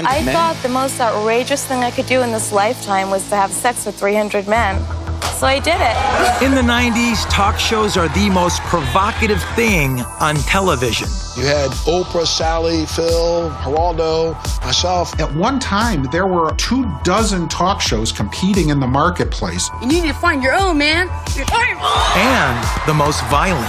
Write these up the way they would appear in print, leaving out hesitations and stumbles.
300 men? I thought the most outrageous thing I could do in this lifetime was to have sex with 300 men. So I did it. In the 90s, talk shows are the most provocative thing on television. You had Oprah, Sally, Phil, Geraldo, myself. At one time, there were 24 talk shows competing in the marketplace. You need to find your own, man. And the most violent.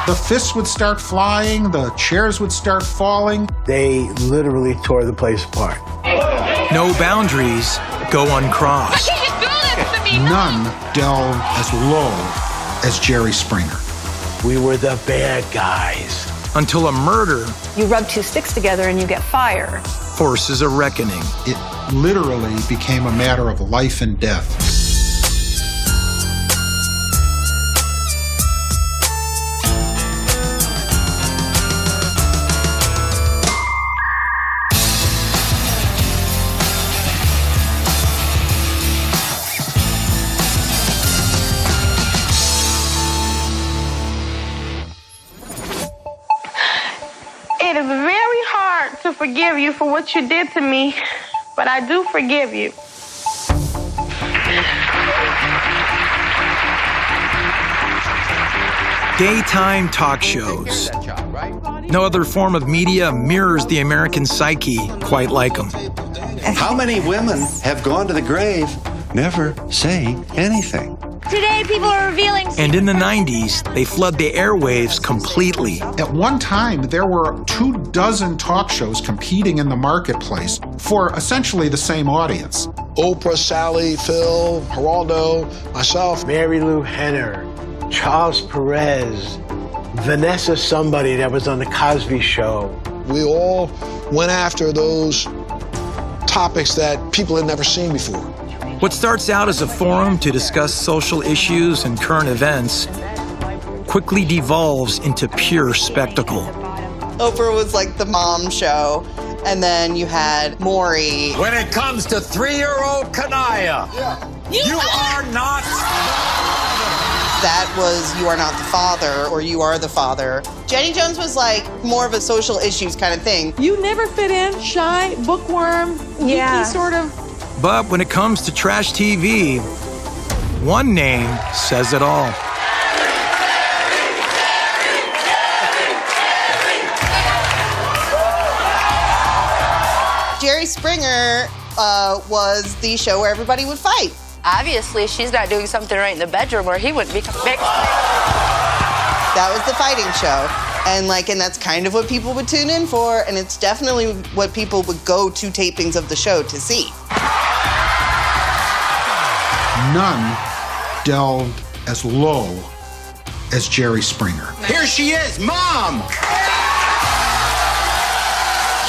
The fists would start flying, the chairs would start falling. They literally tore the place apart. No boundaries go uncrossed. None delve as low as Jerry Springer. We were the bad guys. Until a murder You rub two sticks together and you get fire. forces a reckoning. It literally became a matter of life and death. It is very hard to forgive you for what you did to me, but I do forgive you. Daytime talk shows. No other form of media mirrors the American psyche quite like them. How many women have gone to the grave never saying anything? Today, people are revealing... And in the 90s, they flood the airwaves completely. At one time, there were 24 talk shows competing in the marketplace for essentially the same audience. Oprah, Sally, Phil, Geraldo, myself. Mary Lou Henner, Charles Perez, Vanessa somebody that was on the Cosby Show. We all went after those topics that people had never seen before. What starts out as a forum to discuss social issues and current events quickly devolves into pure spectacle. Oprah was like the mom show, and then you had Maury. When it comes to 3-year-old Kanaya, you are not... That was You Are Not the Father, or You Are the Father. Jenny Jones was like more of a social issues kind of thing. You never fit in, shy, bookworm, geeky sort of. But when it comes to trash TV, one name says it all. Jerry Springer was the show where everybody would fight. Obviously, she's not doing something right in the bedroom where he would be big. That was the fighting show. And that's kind of what people would tune in for, and it's definitely what people would go to tapings of the show to see. None delved as low as Jerry Springer. Here she is, Mom!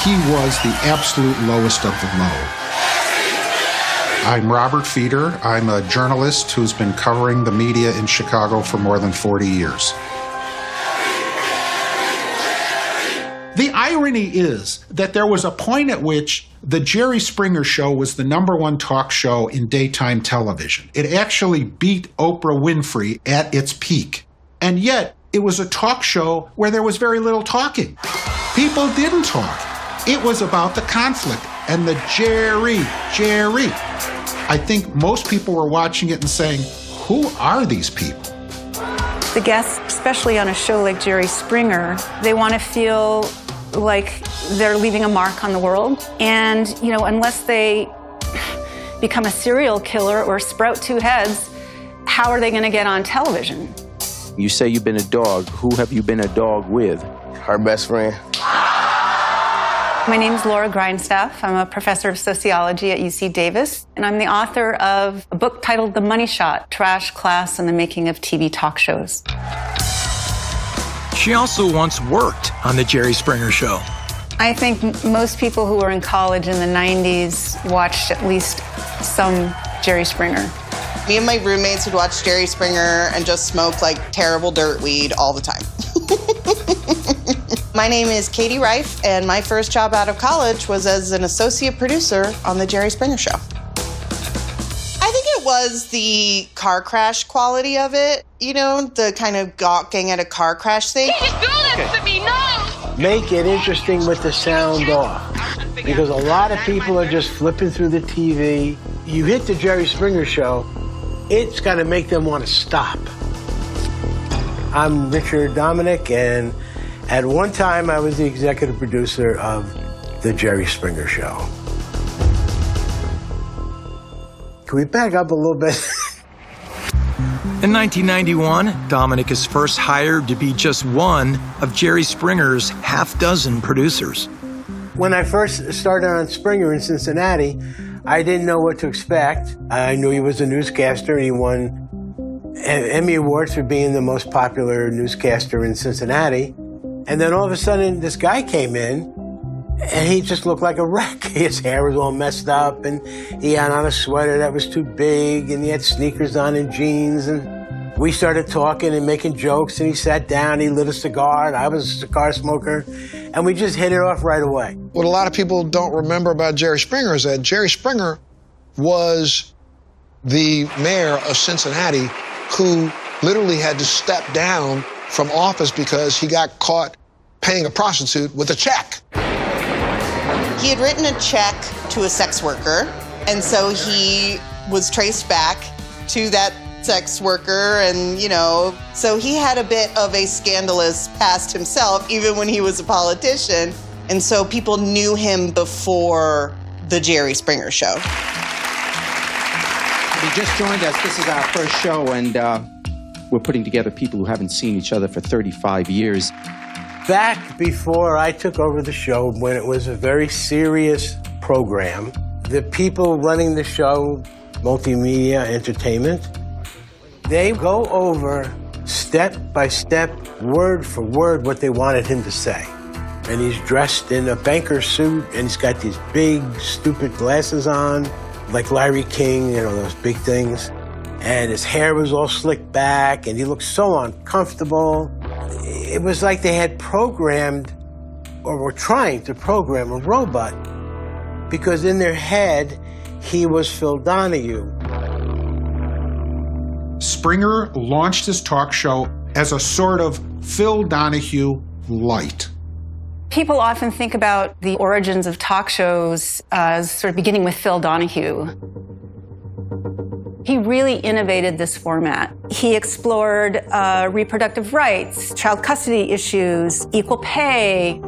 He was the absolute lowest of the low. I'm Robert Feeder. I'm a journalist who's been covering the media in Chicago for more than 40 years. The irony is that there was a point at which the Jerry Springer Show was the #1 talk show in daytime television. It actually beat Oprah Winfrey at its peak. And yet, it was a talk show where there was very little talking. People didn't talk. It was about the conflict and the Jerry. I think most people were watching it and saying, who are these people? The guests, especially on a show like Jerry Springer, they want to feel like they're leaving a mark on the world. And, unless they become a serial killer or sprout two heads, how are they going to get on television? You say you've been a dog. Who have you been a dog with? Her best friend. My name is Laura Grindstaff. I'm a professor of sociology at UC Davis, and I'm the author of a book titled The Money Shot: Trash, Class, and the Making of TV Talk Shows. She also once worked on the Jerry Springer Show. I think most people who were in college in the 90s watched at least some Jerry Springer. Me and my roommates would watch Jerry Springer and just smoke terrible dirt weed all the time. My name is Katie Reif, and my first job out of college was as an associate producer on the Jerry Springer Show. I think it was the car crash quality of it, the kind of gawking at a car crash thing. You just do this to me, no! Make it interesting with the sound off. because a lot of people are just flipping through the TV. You hit the Jerry Springer Show, it's going to make them want to stop. I'm Richard Dominic, and at one time I was the executive producer of the Jerry Springer Show. Can we back up a little bit? In 1991, Dominic is first hired to be just one of Jerry Springer's half-dozen producers. When I first started on Springer in Cincinnati, I didn't know what to expect. I knew he was a newscaster, and he won Emmy Awards for being the most popular newscaster in Cincinnati. And then all of a sudden, this guy came in, and he just looked like a wreck. His hair was all messed up, and he had on a sweater that was too big, and he had sneakers on and jeans. And we started talking and making jokes, and he sat down, he lit a cigar, and I was a cigar smoker, and we just hit it off right away. What a lot of people don't remember about Jerry Springer is that Jerry Springer was the mayor of Cincinnati who literally had to step down from office because he got caught paying a prostitute with a check. He had written a check to a sex worker, and so he was traced back to that sex worker, and, so he had a bit of a scandalous past himself, even when he was a politician, and so people knew him before the Jerry Springer Show. If you just joined us, this is our first show, and we're putting together people who haven't seen each other for 35 years. Back before I took over the show, when it was a very serious program, the people running the show, Multimedia Entertainment, they go over step by step, word for word, what they wanted him to say. And he's dressed in a banker suit, and he's got these big, stupid glasses on, like Larry King, those big things. And his hair was all slicked back, and he looked so uncomfortable. It was like they had programmed, or were trying to program, a robot, because in their head, he was Phil Donahue. Springer launched his talk show as a sort of Phil Donahue light. People often think about the origins of talk shows as sort of beginning with Phil Donahue. He really innovated this format. He explored reproductive rights, child custody issues, equal pay.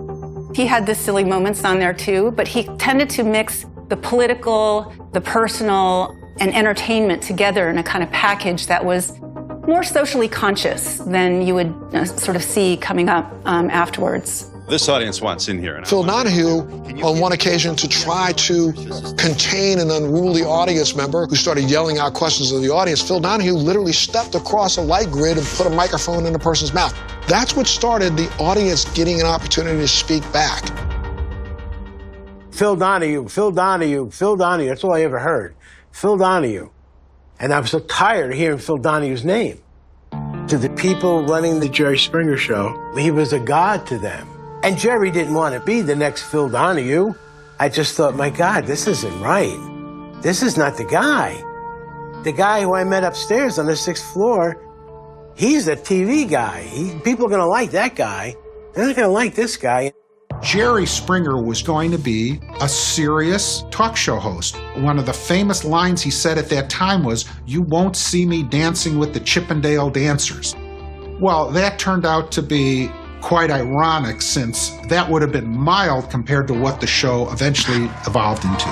He had the silly moments on there too, but he tended to mix the political, the personal, and entertainment together in a kind of package that was more socially conscious than you would sort of see coming up afterwards. This audience wants in here. Phil Donahue, on one occasion, to try to contain an unruly audience member who started yelling out questions of the audience, Phil Donahue literally stepped across a light grid and put a microphone in a person's mouth. That's what started the audience getting an opportunity to speak back. Phil Donahue, Phil Donahue, Phil Donahue, that's all I ever heard. Phil Donahue. And I was so tired of hearing Phil Donahue's name. To the people running the Jerry Springer Show, he was a god to them. And Jerry didn't want to be the next Phil Donahue. I just thought, my God, this isn't right. This is not the guy. The guy who I met upstairs on the 6th floor, he's a TV guy. People are going to like that guy. They're not going to like this guy. Jerry Springer was going to be a serious talk show host. One of the famous lines he said at that time was, "You won't see me dancing with the Chippendale dancers." Well, that turned out to be quite ironic, since that would have been mild compared to what the show eventually evolved into.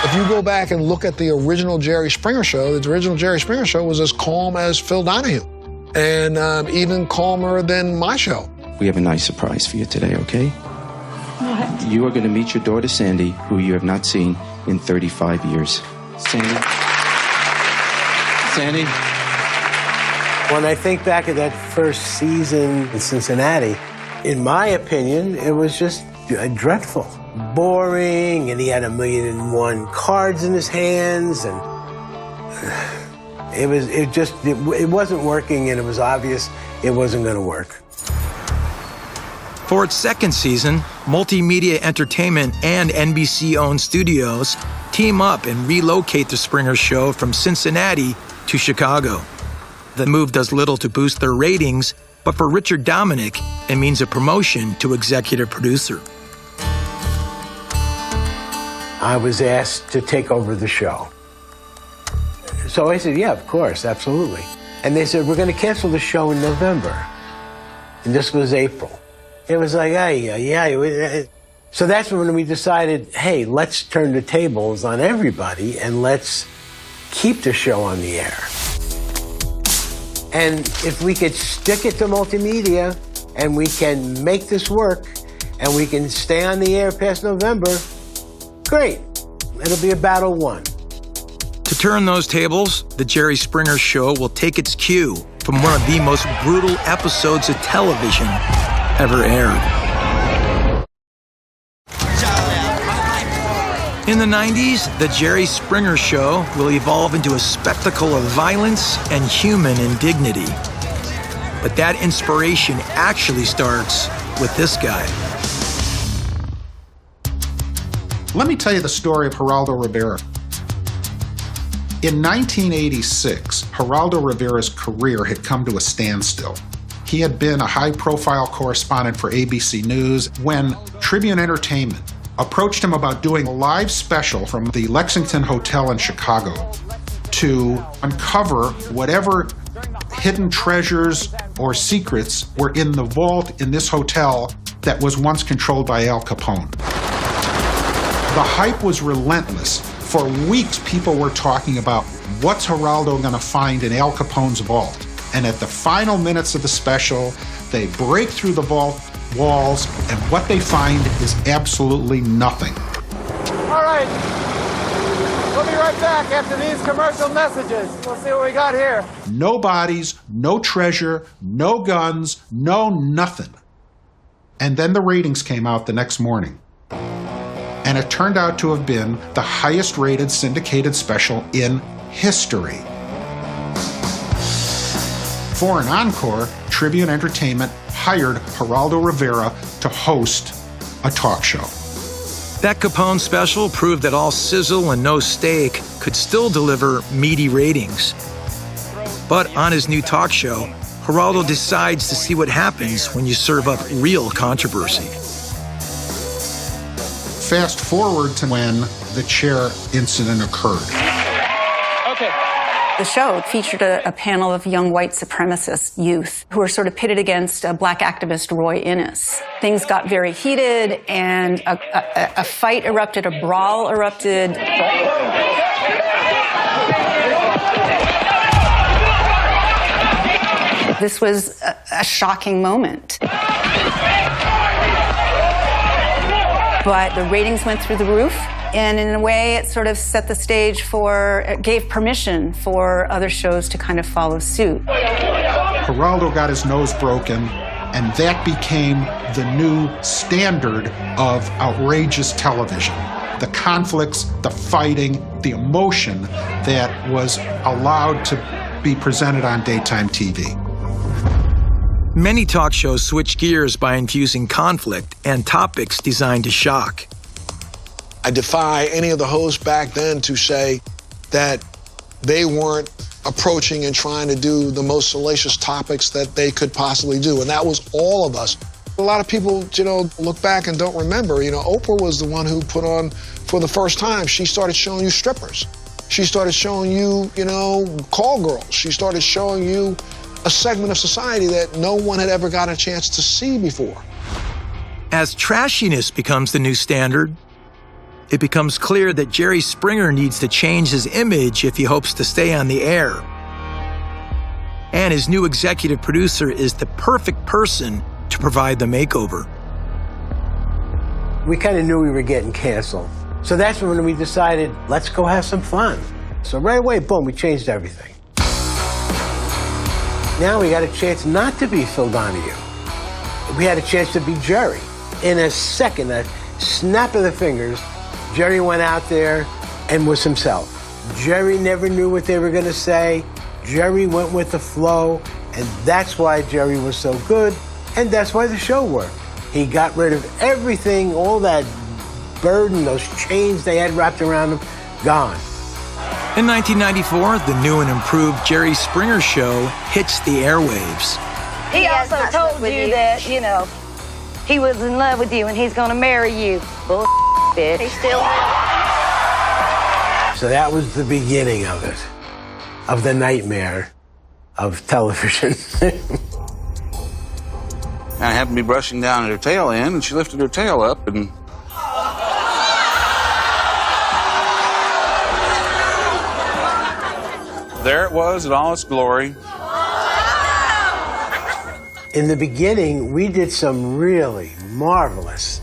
If you go back and look at the original Jerry Springer Show, the original Jerry Springer Show was as calm as Phil Donahue, and even calmer than my show. We have a nice surprise for you today, okay? What? You are going to meet your daughter, Sandy, who you have not seen in 35 years. Sandy? Sandy? When I think back of that first season in Cincinnati, in my opinion, it was just dreadful. Boring, and he had 1,000,001 cards in his hands, and it wasn't working, and it was obvious it wasn't going to work. For its second season, Multimedia Entertainment and NBC-owned studios team up and relocate the Springer Show from Cincinnati to Chicago. The move does little to boost their ratings, But for Richard Dominic, it means a promotion to executive producer. I was asked to take over the show. So I said, yeah, of course, absolutely. And they said, we're going to cancel the show in November. And this was April. It was like, yeah. So that's when we decided, hey, let's turn the tables on everybody and let's keep the show on the air. And if we could stick it to multimedia and we can make this work and we can stay on the air past November, great. It'll be a battle won. To turn those tables, the Jerry Springer Show will take its cue from one of the most brutal episodes of television ever aired. In the 90s, the Jerry Springer Show will evolve into a spectacle of violence and human indignity. But that inspiration actually starts with this guy. Let me tell you the story of Geraldo Rivera. In 1986, Geraldo Rivera's career had come to a standstill. He had been a high-profile correspondent for ABC News when Tribune Entertainment approached him about doing a live special from the Lexington Hotel in Chicago to uncover whatever hidden treasures or secrets were in the vault in this hotel that was once controlled by Al Capone. The hype was relentless. For weeks, people were talking about what's Geraldo going to find in Al Capone's vault. And at the final minutes of the special, they break through the vault walls, and what they find is absolutely nothing. All right. We'll be right back after these commercial messages. We'll see what we got here. No bodies, no treasure, no guns, no nothing. And then the ratings came out the next morning. And it turned out to have been the highest rated syndicated special in history. For an encore, Tribune Entertainment hired Geraldo Rivera to host a talk show. That Capone special proved that all sizzle and no steak could still deliver meaty ratings. But on his new talk show, Geraldo decides to see what happens when you serve up real controversy. Fast forward to when the chair incident occurred. Okay. The show featured a panel of young white supremacist youth who were sort of pitted against black activist Roy Innis. Things got very heated, and a fight erupted, a brawl erupted. This was a shocking moment. But the ratings went through the roof, and in a way it sort of set the stage for, it gave permission for other shows to kind of follow suit. Geraldo got his nose broken, and that became the new standard of outrageous television. The conflicts, the fighting, the emotion that was allowed to be presented on daytime TV. Many talk shows switch gears by infusing conflict and topics designed to shock. I defy any of the hosts back then to say that they weren't approaching and trying to do the most salacious topics that they could possibly do, and that was all of us. A lot of people, look back and don't remember. Oprah was the one who put on, for the first time, she started showing you strippers. She started showing you, call girls. She started showing you a segment of society that no one had ever got a chance to see before. As trashiness becomes the new standard, it becomes clear that Jerry Springer needs to change his image if he hopes to stay on the air. And his new executive producer is the perfect person to provide the makeover. We kind of knew we were getting canceled. So that's when we decided, let's go have some fun. So right away, boom, we changed everything. Now we got a chance not to be Phil Donahue. We had a chance to be Jerry. In a second, a snap of the fingers, Jerry went out there and was himself. Jerry never knew what they were going to say. Jerry went with the flow, and that's why Jerry was so good, and that's why the show worked. He got rid of everything, all that burden, those chains they had wrapped around him, gone. In 1994, the new and improved Jerry Springer Show hits the airwaves. He also told you that, you know, he was in love with you and he's gonna marry you. Bull bitch. He still So that was the beginning of it, of the nightmare of television. I happened to be brushing down at her tail end, and she lifted her tail up, and there it was in all its glory. In the beginning, we did some really marvelous.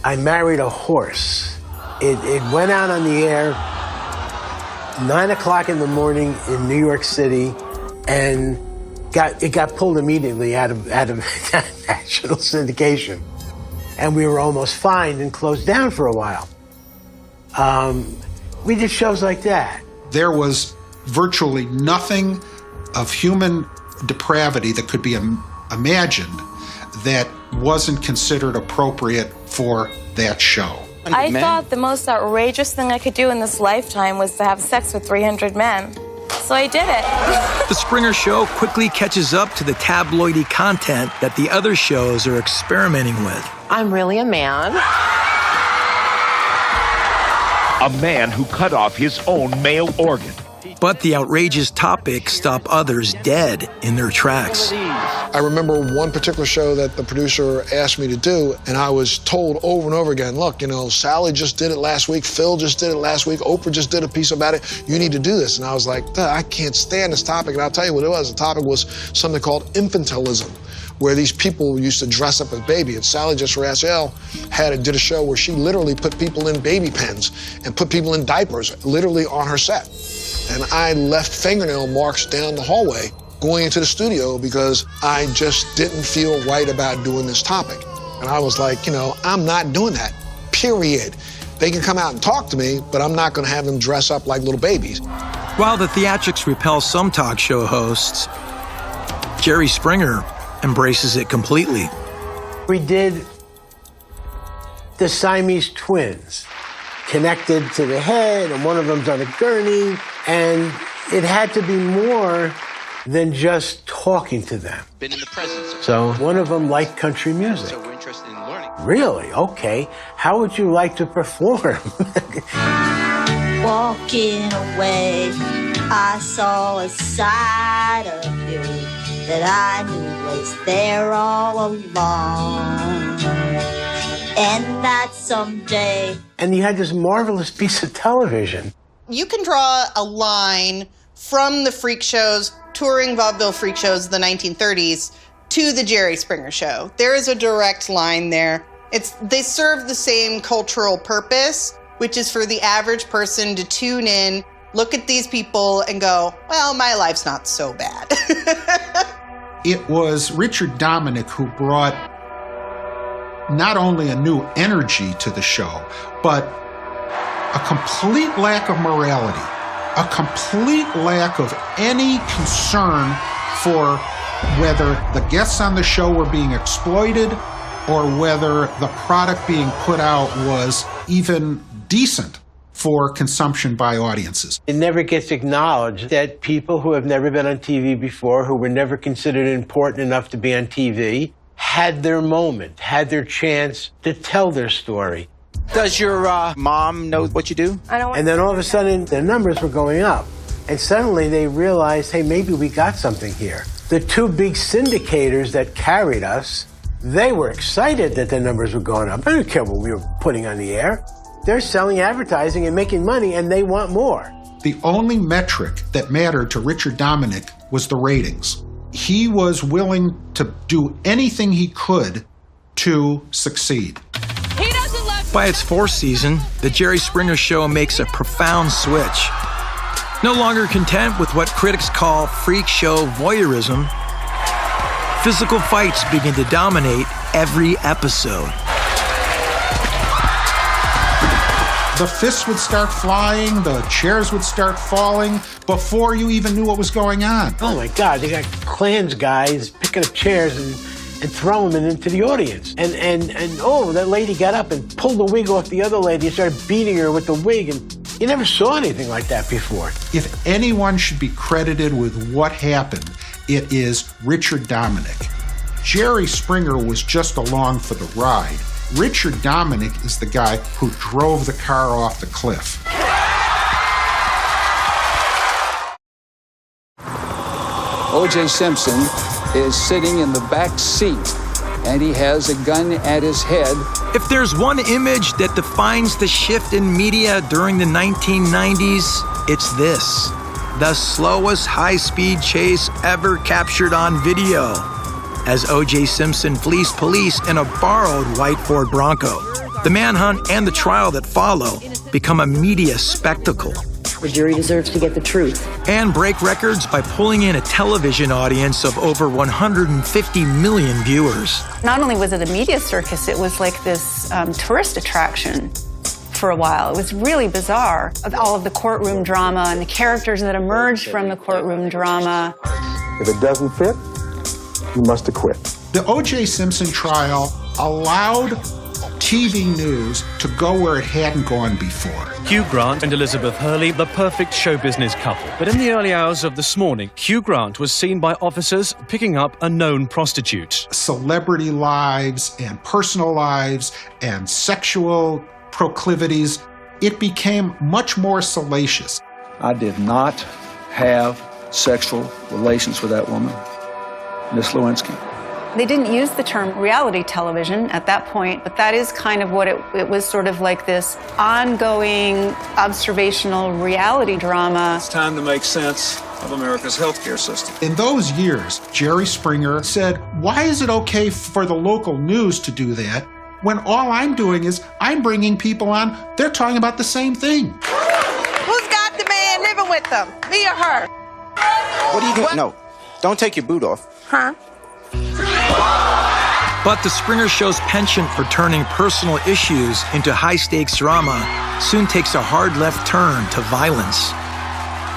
I married a horse. It went out on the air 9 o'clock in the morning in New York City, and it got pulled immediately out of national syndication. And we were almost fined and closed down for a while. We did shows like that. There was virtually nothing of human depravity that could be imagined that wasn't considered appropriate for that show. I thought the most outrageous thing I could do in this lifetime was to have sex with 300 men. So I did it. The Springer Show quickly catches up to the tabloidy content that the other shows are experimenting with. I'm really a man. A man who cut off his own male organ. But the outrageous topics stop others dead in their tracks. I remember one particular show that the producer asked me to do, and I was told over and over again, look, you know, Sally just did it last week, Phil just did it last week, Oprah just did a piece about it, you need to do this. And I was like, I can't stand this topic, and I'll tell you what it was. The topic was something called infantilism, where these people used to dress up as baby. And Sally Jessy Raphael did a show where she literally put people in baby pens and put people in diapers, literally on her set. And I left fingernail marks down the hallway going into the studio because I just didn't feel right about doing this topic. And I was like, you know, I'm not doing that, period. They can come out and talk to me, but I'm not gonna have them dress up like little babies. While the theatrics repel some talk show hosts, Jerry Springer embraces it completely. We did the Siamese twins, connected to the head, and one of them's on a gurney, and it had to be more than just talking to them. Been in the presence of So one of them liked country music. So we're interested in learning. Really? Okay. How would you like to perform? walking away. I saw a side of you that I knew was there all along. And that someday. And you had this marvelous piece of television. You can draw a line from the freak shows, touring vaudeville freak shows of the 1930s, to the Jerry Springer Show. There is a direct line there. They serve the same cultural purpose, which is for the average person to tune in, look at these people, and go, well, my life's not so bad. It was Richard Dominic who brought not only a new energy to the show, but a complete lack of morality, a complete lack of any concern for whether the guests on the show were being exploited or whether the product being put out was even decent for consumption by audiences. It never gets acknowledged that people who have never been on TV before, who were never considered important enough to be on TV, had their moment, had their chance to tell their story. Does your mom know what you do? And then all of a sudden, their numbers were going up. And suddenly they realized, hey, maybe we got something here. The two big syndicators that carried us, they were excited that their numbers were going up. I don't care what we were putting on the air. They're selling advertising and making money, and they want more. The only metric that mattered to Richard Dominic was the ratings. He was willing to do anything he could to succeed. By its fourth season, the Jerry Springer Show makes a profound switch. No longer content with what critics call freak show voyeurism, physical fights begin to dominate every episode. The fists would start flying, the chairs would start falling before you even knew what was going on. Oh my God, they got Klans guys picking up chairs and throwing them into the audience. And oh, that lady got up and pulled the wig off the other lady and started beating her with the wig. And you never saw anything like that before. If anyone should be credited with what happened, it is Richard Dominic. Jerry Springer was just along for the ride. Richard Dominic is the guy who drove the car off the cliff. O.J. Simpson is sitting in the back seat, and he has a gun at his head. If there's one image that defines the shift in media during the 1990s, it's this. The slowest high-speed chase ever captured on video, as O.J. Simpson fleeced police in a borrowed white Ford Bronco. The manhunt and the trial that follow become a media spectacle. The jury deserves to get the truth. And break records by pulling in a television audience of over 150 million viewers. Not only was it a media circus, it was like this tourist attraction for a while. It was really bizarre, all of the courtroom drama and the characters that emerged from the courtroom drama. If it doesn't fit, you must acquit. The O.J. Simpson trial allowed TV news to go where it hadn't gone before. Hugh Grant and Elizabeth Hurley, the perfect show business couple. But in the early hours of this morning, Hugh Grant was seen by officers picking up a known prostitute. Celebrity lives and personal lives and sexual proclivities, it became much more salacious. I did not have sexual relations with that woman, Miss Lewinsky. They didn't use the term reality television at that point, but that is kind of what it was, sort of like this ongoing observational reality drama. It's time to make sense of America's healthcare system. In those years, Jerry Springer said, why is it okay for the local news to do that when all I'm doing is I'm bringing people on, they're talking about the same thing. Who's got the man living with them? Me or her? What are you doing? No, don't take your boot off. Huh? But the Springer Show's penchant for turning personal issues into high-stakes drama soon takes a hard left turn to violence.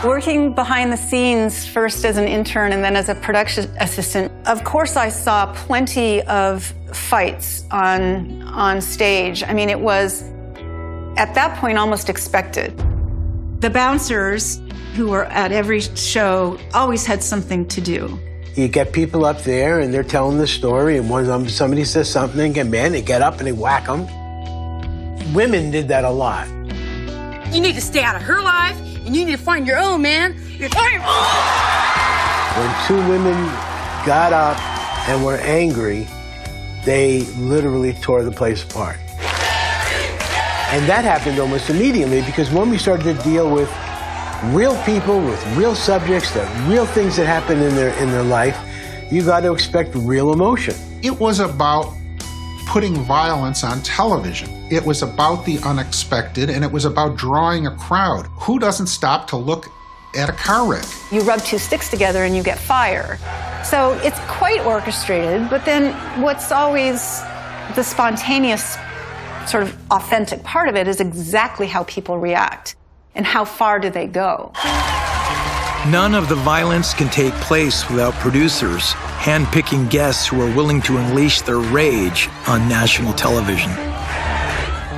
Working behind the scenes, first as an intern and then as a production assistant, of course I saw plenty of fights on stage. I mean, it was, at that point, almost expected. The bouncers who were at every show always had something to do. You get people up there and they're telling the story, and one of them, somebody says something, they get mad, they get up and they whack them. Women did that a lot. You need to stay out of her life, and you need to find your own, man. You're tired. When two women got up and were angry, they literally tore the place apart. And that happened almost immediately, because when we started to deal with real people with real subjects, that real things that happen in their life, you got to expect real emotion. It was about putting violence on television. It was about the unexpected, and it was about drawing a crowd. Who doesn't stop to look at a car wreck? You rub two sticks together and you get fire. So it's quite orchestrated, but then what's always the spontaneous, sort of authentic part of it is exactly how people react. And how far do they go? None of the violence can take place without producers handpicking guests who are willing to unleash their rage on national television.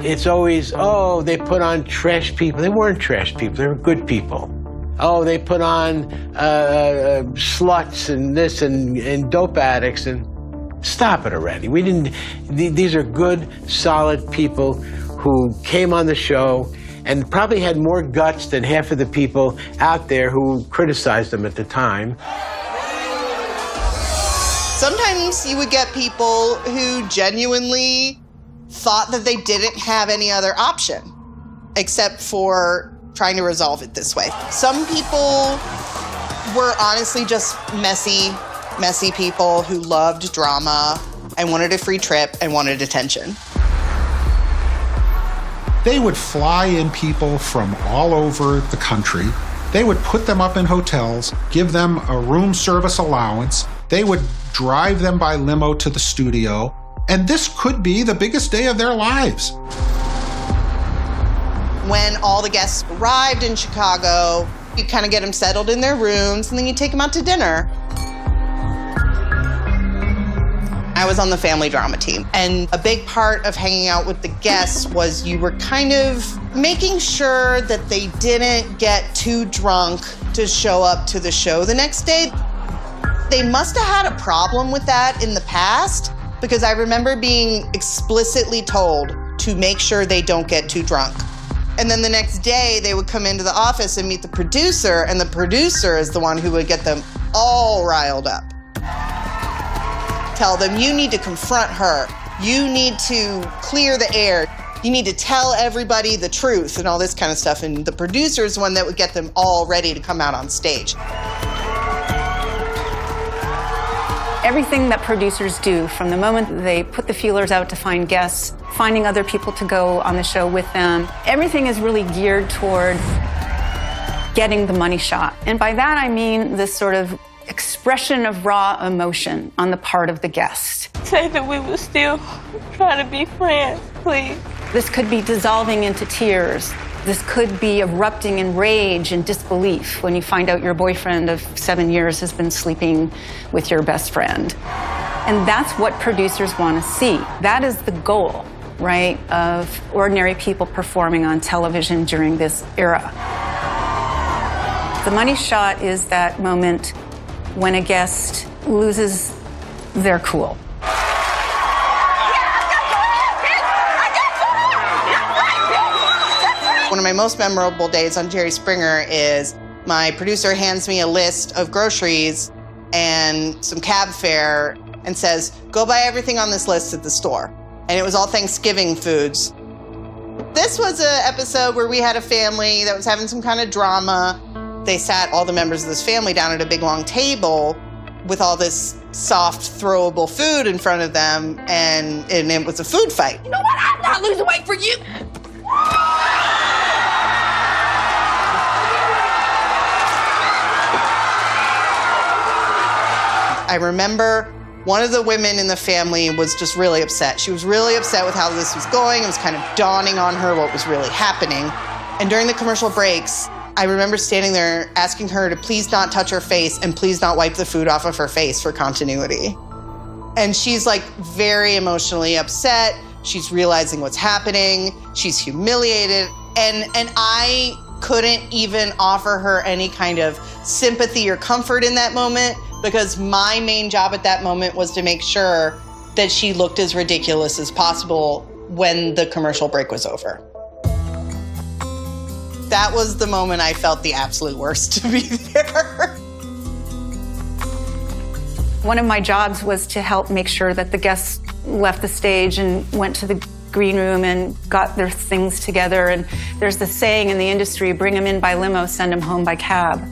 It's always, oh, they put on trash people. They weren't trash people, they were good people. Oh, they put on sluts and this and dope addicts, and stop it already. We didn't, these are good, solid people who came on the show and probably had more guts than half of the people out there who criticized them at the time. Sometimes you would get people who genuinely thought that they didn't have any other option except for trying to resolve it this way. Some people were honestly just messy people who loved drama and wanted a free trip and wanted attention. They would fly in people from all over the country. They would put them up in hotels, give them a room service allowance. They would drive them by limo to the studio. And this could be the biggest day of their lives. When all the guests arrived in Chicago, you kind of get them settled in their rooms, and then you take them out to dinner. I was on the family drama team, and a big part of hanging out with the guests was you were kind of making sure that they didn't get too drunk to show up to the show the next day. They must have had a problem with that in the past, because I remember being explicitly told to make sure they don't get too drunk. And then the next day, they would come into the office and meet the producer, and the producer is the one who would get them all riled up. Tell them, you need to confront her. You need to clear the air. You need to tell everybody the truth and all this kind of stuff. And the producer is the one that would get them all ready to come out on stage. Everything that producers do from the moment they put the feelers out to find guests, finding other people to go on the show with them, everything is really geared toward getting the money shot. And by that I mean this sort of expression of raw emotion on the part of the guest. Say that we will still try to be friends, please. This could be dissolving into tears. This could be erupting in rage and disbelief when you find out your boyfriend of 7 years has been sleeping with your best friend. And that's what producers want to see. That is the goal, right, of ordinary people performing on television during this era. The money shot is that moment when a guest loses their cool. One of my most memorable days on Jerry Springer is my producer hands me a list of groceries and some cab fare and says, go buy everything on this list at the store. And it was all Thanksgiving foods. This was an episode where we had a family that was having some kind of drama. They sat all the members of this family down at a big long table with all this soft, throwable food in front of them, and it was a food fight. You know what? I'm not losing weight for you. I remember one of the women in the family was just really upset. She was really upset with how this was going. It was kind of dawning on her what was really happening. And during the commercial breaks, I remember standing there asking her to please not touch her face and please not wipe the food off of her face for continuity. And she's like very emotionally upset. She's realizing what's happening. She's humiliated. And I couldn't even offer her any kind of sympathy or comfort in that moment, because my main job at that moment was to make sure that she looked as ridiculous as possible when the commercial break was over. That was the moment I felt the absolute worst to be there. One of my jobs was to help make sure that the guests left the stage and went to the green room and got their things together. And there's the saying in the industry, bring them in by limo, send them home by cab.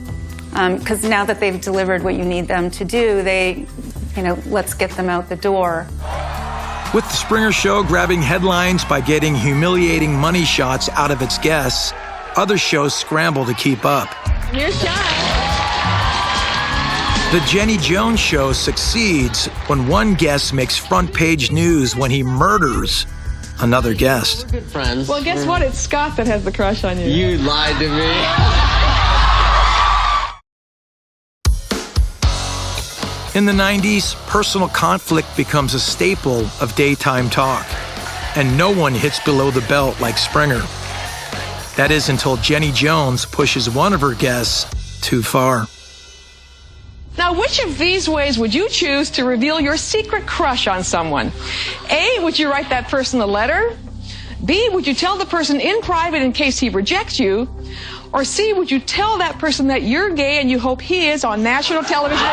Because now that they've delivered what you need them to do, let's get them out the door. With the Springer Show grabbing headlines by getting humiliating money shots out of its guests, other shows scramble to keep up. Here's Shine. The Jenny Jones Show succeeds when one guest makes front-page news when he murders another guest. We're good friends. Well, guess what? It's Scott that has the crush on you. You lied to me. In the 90s, personal conflict becomes a staple of daytime talk, and no one hits below the belt like Springer. That is until Jenny Jones pushes one of her guests too far. Now, which of these ways would you choose to reveal your secret crush on someone? A, would you write that person a letter? B, would you tell the person in private in case he rejects you? Or C, would you tell that person that you're gay and you hope he is on national television?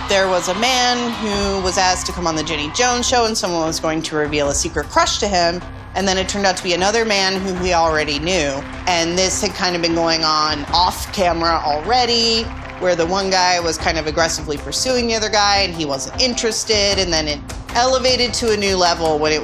There was a man who was asked to come on the Jenny Jones Show, and someone was going to reveal a secret crush to him. And then it turned out to be another man who he already knew. And this had kind of been going on off camera already, where the one guy was kind of aggressively pursuing the other guy and he wasn't interested. And then it elevated to a new level when it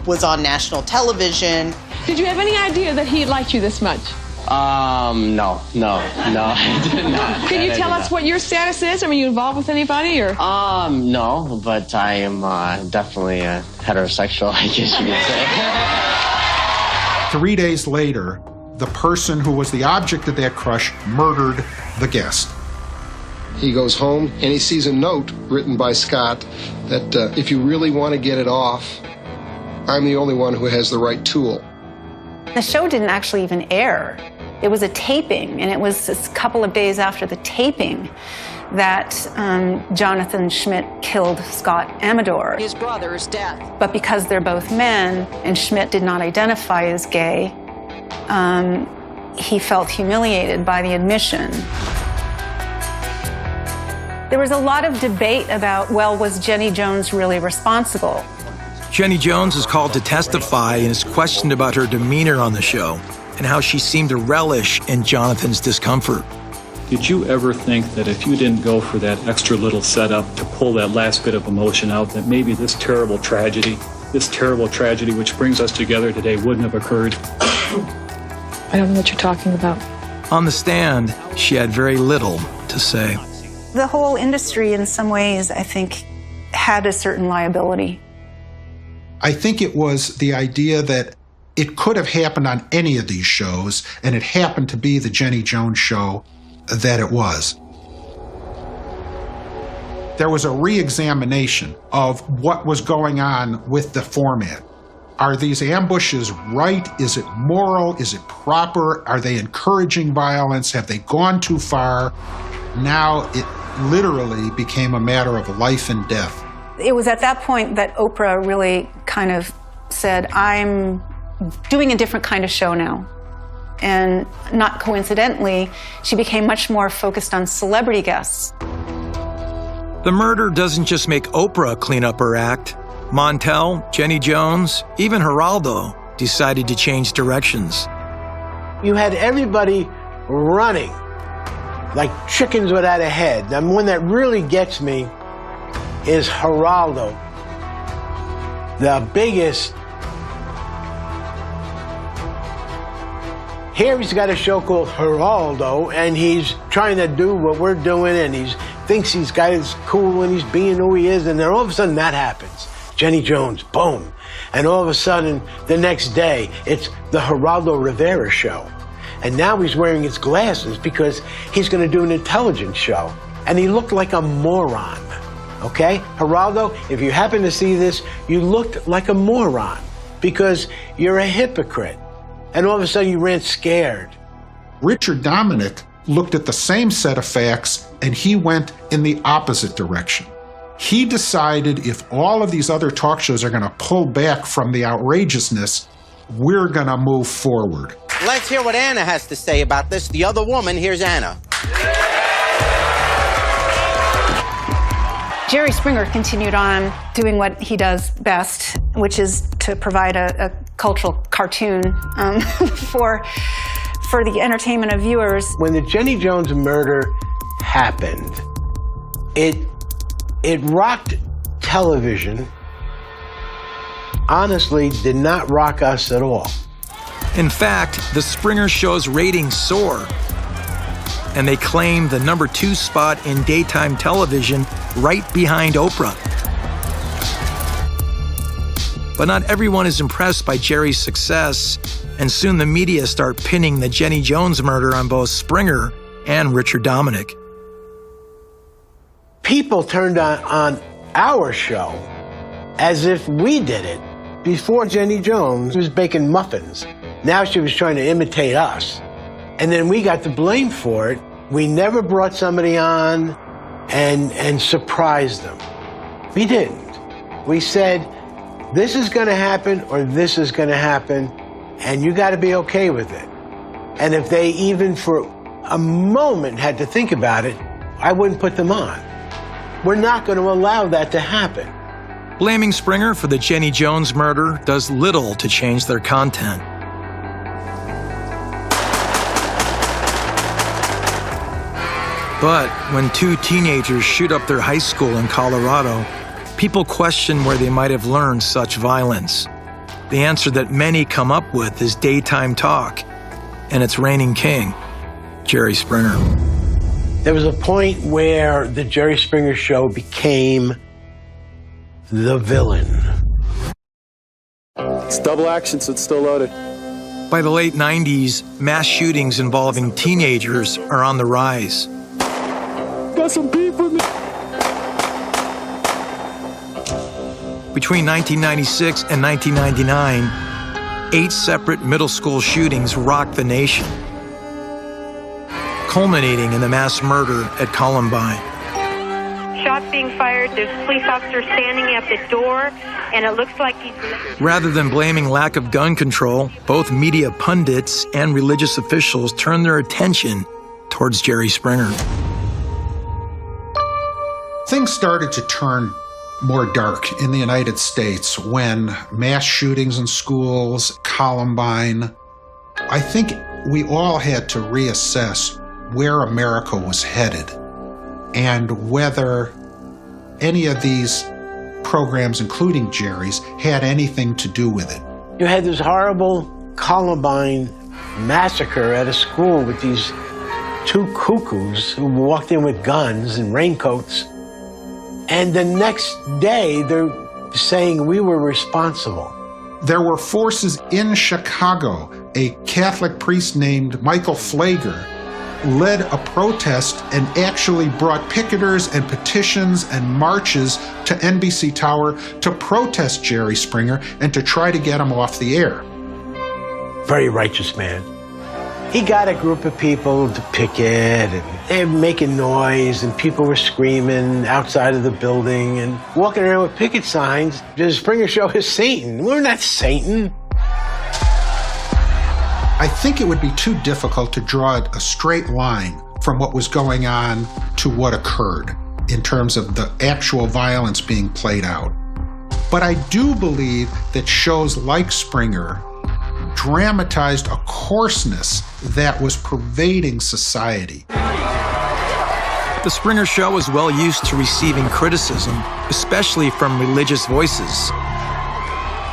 was on national television. Did you have any idea that he liked you this much? No, I did not. Can you tell us what your status is? Are you involved with anybody, or? No, but I am definitely heterosexual, I guess you could say. 3 days later, the person who was the object of that crush murdered the guest. He goes home and he sees a note written by Scott that if you really want to get it off, I'm the only one who has the right tool. The show didn't actually even air It was a taping, and it was a couple of days after the taping that Jonathan Schmidt killed Scott Amador. His brother's death. But because they're both men, and Schmidt did not identify as gay, he felt humiliated by the admission. There was a lot of debate about, well, was Jenny Jones really responsible? Jenny Jones is called to testify and is questioned about her demeanor on the show and how she seemed to relish in Jonathan's discomfort. Did you ever think that if you didn't go for that extra little setup to pull that last bit of emotion out, that maybe this terrible tragedy which brings us together today wouldn't have occurred? I don't know what you're talking about. On the stand, she had very little to say. The whole industry, in some ways, I think, had a certain liability. I think it was the idea that it could have happened on any of these shows, and it happened to be the Jenny Jones show that it was. There was a re-examination of what was going on with the format. Are these ambushes right? Is it moral? Is it proper? Are they encouraging violence? Have they gone too far? Now it literally became a matter of life and death. It was at that point that Oprah really kind of said, I'm doing a different kind of show now. And not coincidentally, she became much more focused on celebrity guests. The murder doesn't just make Oprah clean up her act. Montel, Jenny Jones, even Geraldo decided to change directions. You had everybody running like chickens without a head. The one that really gets me is Geraldo, the biggest. Here he's got a show called Geraldo, and he's trying to do what we're doing, and he thinks he's got his cool and he's being who he is, and then all of a sudden that happens. Jenny Jones, boom. And all of a sudden, the next day, it's the Geraldo Rivera show. And now he's wearing his glasses because he's going to do an intelligence show. And he looked like a moron, okay? Geraldo, if you happen to see this, you looked like a moron because you're a hypocrite. And all of a sudden you ran scared. Richard Dominic looked at the same set of facts and he went in the opposite direction. He decided if all of these other talk shows are going to pull back from the outrageousness, we're going to move forward. Let's hear what Anna has to say about this. The other woman, here's Anna. Jerry Springer continued on doing what he does best, which is to provide a cultural cartoon for the entertainment of viewers. When the Jenny Jones murder happened, it rocked television. Honestly, did not rock us at all. In fact, the Springer Show's ratings soar, and they claim the #2 spot in daytime television right behind Oprah. But not everyone is impressed by Jerry's success, and soon the media start pinning the Jenny Jones murder on both Springer and Richard Dominic. People turned on our show as if we did it. Before Jenny Jones was baking muffins. Now she was trying to imitate us. And then we got the blame for it. We never brought somebody on and surprised them. We didn't. We said, this is going to happen or this is going to happen, and you got to be okay with it. And if they even for a moment had to think about it, I wouldn't put them on. We're not going to allow that to happen. Blaming Springer for the Jenny Jones murder does little to change their content. But when two teenagers shoot up their high school in Colorado, people question where they might have learned such violence. The answer that many come up with is daytime talk, and it's reigning king, Jerry Springer. There was a point where the Jerry Springer Show became the villain. It's double action, so it's still loaded. By the late 90s, mass shootings involving teenagers are on the rise. Got some beef with me. Between 1996 and 1999, 8 separate middle school shootings rocked the nation. culminating in the mass murder at Columbine. Shots being fired, there's police officers standing at the door, and it looks like he's... Rather than blaming lack of gun control, both media pundits and religious officials turned their attention towards Jerry Springer. Things started to turn more dark in the United States when mass shootings in schools, Columbine. I think we all had to reassess where America was headed and whether any of these programs, including Jerry's, had anything to do with it. You had this horrible Columbine massacre at a school with these two cuckoos who walked in with guns and raincoats. And the next day, they're saying we were responsible. There were forces in Chicago. A Catholic priest named Michael Flager led a protest and actually brought picketers and petitions and marches to NBC Tower to protest Jerry Springer and to try to get him off the air. Very righteous man. He got a group of people to picket, and they were making noise, and people were screaming outside of the building and walking around with picket signs. The Springer Show is Satan. We're not Satan. I think it would be too difficult to draw a straight line from what was going on to what occurred in terms of the actual violence being played out. But I do believe that shows like Springer dramatized a coarseness that was pervading society. The Springer Show is well used to receiving criticism, especially from religious voices.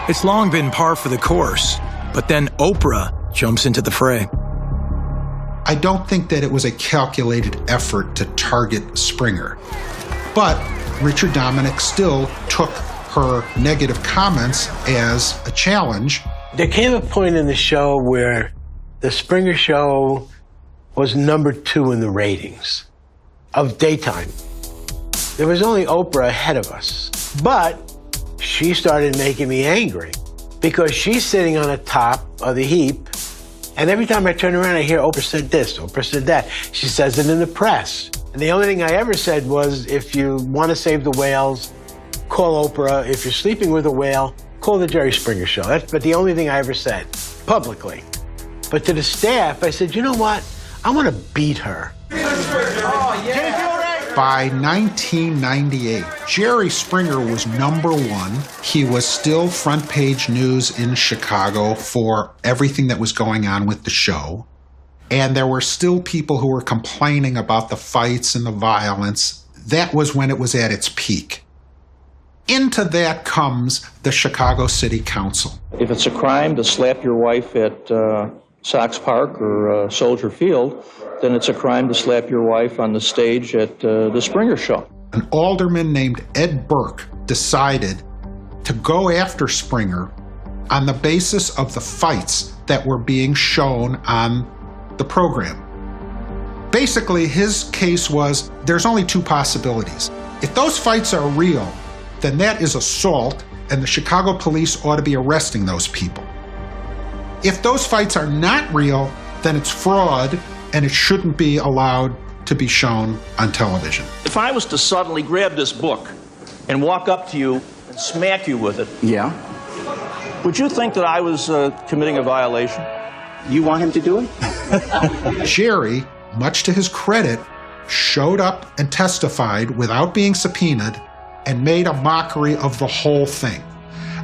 It's long been par for the course, but then Oprah jumps into the fray. I don't think that it was a calculated effort to target Springer, but Richard Dominic still took her negative comments as a challenge. There came a point in the show where the Springer Show was #2 in the ratings of daytime. There was only Oprah ahead of us, but she started making me angry because she's sitting on the top of the heap, and every time I turn around, I hear Oprah said this, Oprah said that. She says it in the press. And the only thing I ever said was, if you want to save the whales, call Oprah. If you're sleeping with a whale, call the Jerry Springer Show. That's but the only thing I ever said publicly. But to the staff, I said, you know what? I want to beat her. By 1998, Jerry Springer was #1. He was still front page news in Chicago for everything that was going on with the show. And there were still people who were complaining about the fights and the violence. That was when it was at its peak. Into that comes the Chicago City Council. If it's a crime to slap your wife at Sox Park or Soldier Field, then it's a crime to slap your wife on the stage at the Springer Show. An alderman named Ed Burke decided to go after Springer on the basis of the fights that were being shown on the program. Basically, his case was there's only two possibilities. If those fights are real, then that is assault, and the Chicago police ought to be arresting those people. If those fights are not real, then it's fraud, and it shouldn't be allowed to be shown on television. If I was to suddenly grab this book and walk up to you and smack you with it, yeah, would you think that I was committing a violation? You want him to do it? Jerry, much to his credit, showed up and testified without being subpoenaed and made a mockery of the whole thing.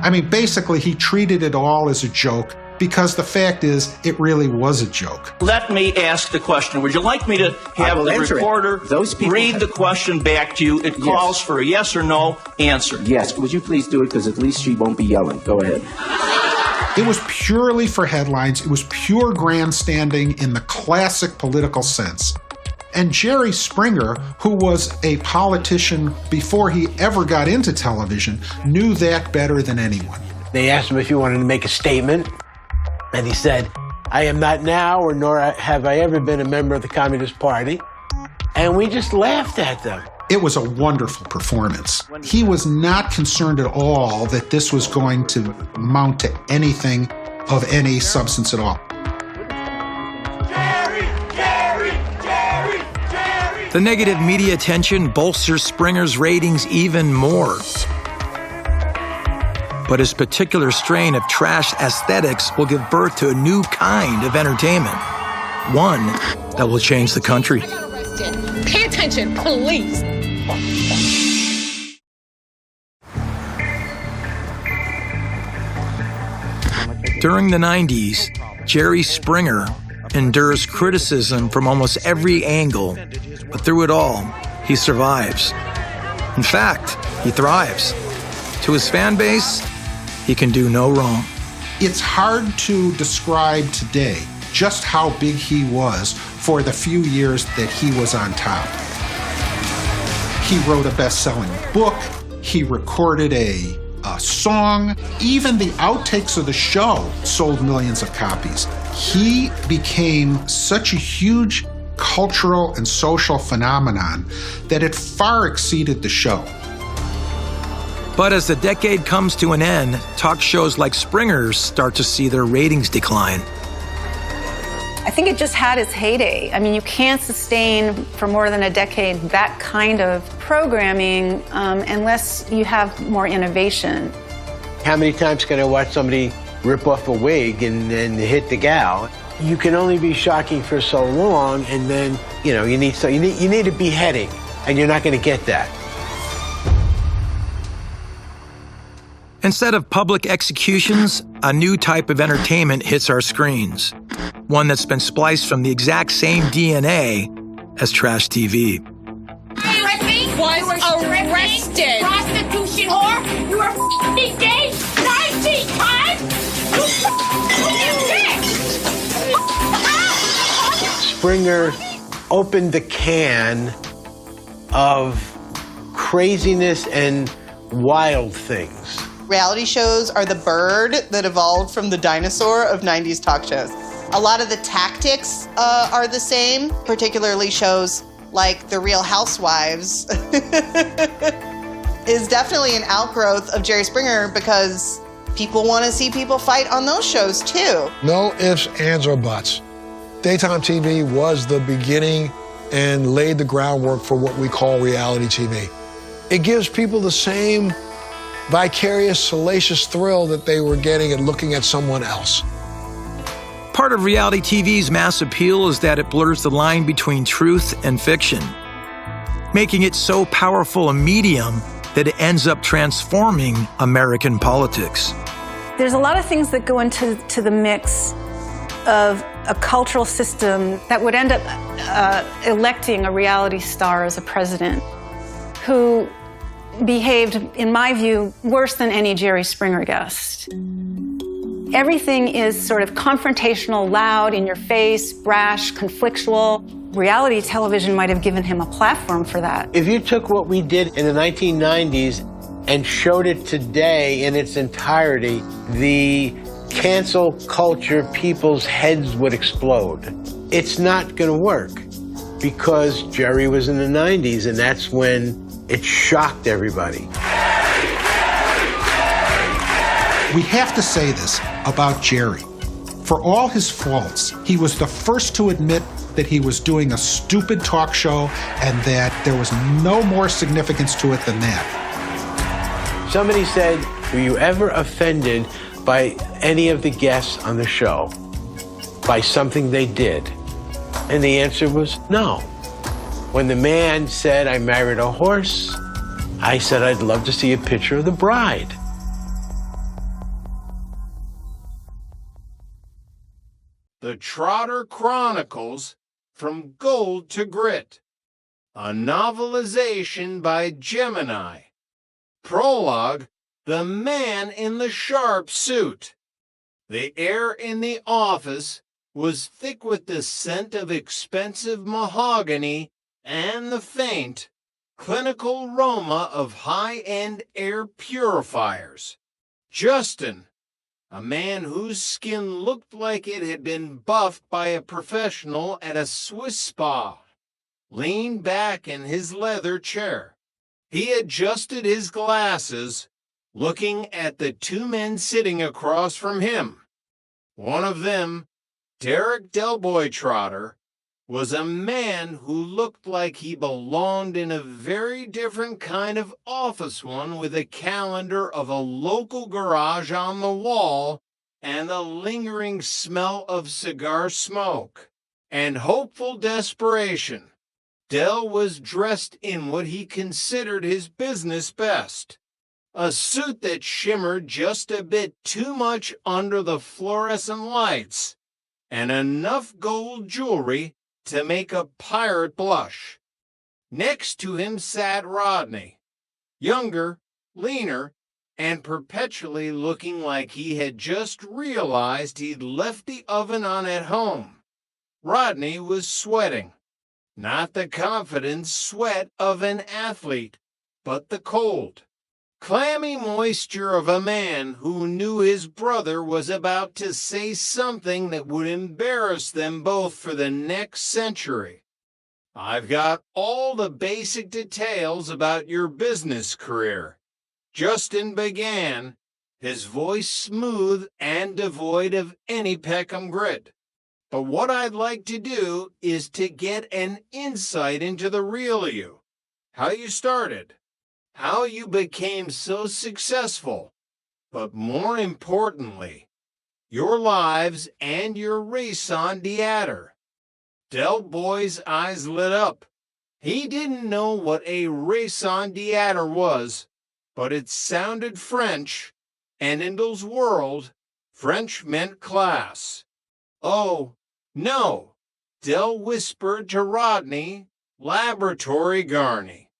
I mean, basically, he treated it all as a joke because the fact is, it really was a joke. Let me ask the question. Would you like me to have the reporter read the question back to you? It calls for a yes or no answer. Yes. Would you please do it, because at least she won't be yelling. Go ahead. It was purely for headlines. It was pure grandstanding in the classic political sense. And Jerry Springer, who was a politician before he ever got into television, knew that better than anyone. They asked him if he wanted to make a statement, and he said, I am not now, or nor have I ever been a member of the Communist Party. And we just laughed at them. It was a wonderful performance. He was not concerned at all that this was going to amount to anything of any substance at all. Jerry, Jerry, Jerry! The negative media attention bolsters Springer's ratings even more. But his particular strain of trash aesthetics will give birth to a new kind of entertainment. One that will change the country. Pay attention, police. During the 90s, Jerry Springer endures criticism from almost every angle, but through it all, he survives. In fact, he thrives. To his fan base, he can do no wrong. It's hard to describe today just how big he was for the few years that he was on top. He wrote a best-selling book. He recorded a song. Even the outtakes of the show sold millions of copies. He became such a huge cultural and social phenomenon that it far exceeded the show. But as the decade comes to an end, talk shows like Springer's start to see their ratings decline. I think it just had its heyday. I mean, you can't sustain for more than a decade that kind of programming unless you have more innovation. How many times can I watch somebody rip off a wig and hit the gal? You can only be shocking for so long, and then you need a beheading, and you're not going to get that. Instead of public executions, a new type of entertainment hits our screens. One that's been spliced from the exact same DNA as trash TV. Was arrested. Prostitution whore. You were f***ing gay 19 times. Springer opened the can of craziness and wild things. Reality shows are the bird that evolved from the dinosaur of 90s talk shows. A lot of the tactics are the same, particularly shows like The Real Housewives is definitely an outgrowth of Jerry Springer because people want to see people fight on those shows too. No ifs, ands, or buts. Daytime TV was the beginning and laid the groundwork for what we call reality TV. It gives people the same vicarious, salacious thrill that they were getting at looking at someone else. Part of reality TV's mass appeal is that it blurs the line between truth and fiction, making it so powerful a medium that it ends up transforming American politics. There's a lot of things that go into the mix of a cultural system that would end up electing a reality star as a president who behaved, in my view, worse than any Jerry Springer guest. Everything is sort of confrontational, loud, in your face, brash, conflictual. Reality television might have given him a platform for that. If you took what we did in the 1990s and showed it today in its entirety, the cancel culture people's heads would explode. It's not going to work because Jerry was in the 90s and that's when it shocked everybody. We have to say this about Jerry. For all his faults, he was the first to admit that he was doing a stupid talk show and that there was no more significance to it than that. Somebody said, were you ever offended by any of the guests on the show? By something they did? And the answer was no. When the man said, I married a horse, I said, I'd love to see a picture of the bride. The Trotter Chronicles, From Gold to Grit, a novelization by Gemini. Prologue, The Man in the Sharp Suit. The air in the office was thick with the scent of expensive mahogany and the faint, clinical aroma of high-end air purifiers. Justin, a man whose skin looked like it had been buffed by a professional at a Swiss spa, leaned back in his leather chair. He adjusted his glasses, looking at the two men sitting across from him. One of them, Derek Delboy Trotter, was a man who looked like he belonged in a very different kind of office one, with a calendar of a local garage on the wall and the lingering smell of cigar smoke and hopeful desperation. Del was dressed in what he considered his business best, a suit that shimmered just a bit too much under the fluorescent lights, and enough gold jewelry to make a pirate blush. Next to him sat Rodney, younger, leaner, and perpetually looking like he had just realized he'd left the oven on at home. Rodney was sweating, not the confident sweat of an athlete, but the cold, clammy moisture of a man who knew his brother was about to say something that would embarrass them both for the next century. "I've got all the basic details about your business career," Justin began, his voice smooth and devoid of any Peckham grit. "But what I'd like to do is to get an insight into the real you, how you started, how you became so successful, but more importantly, your lives and your raison d'etre." Del Boy's eyes lit up. He didn't know what a raison d'etre was, but it sounded French, and in Del's world, French meant class. "Oh, no," Del whispered to Rodney, "Laboratory Garney."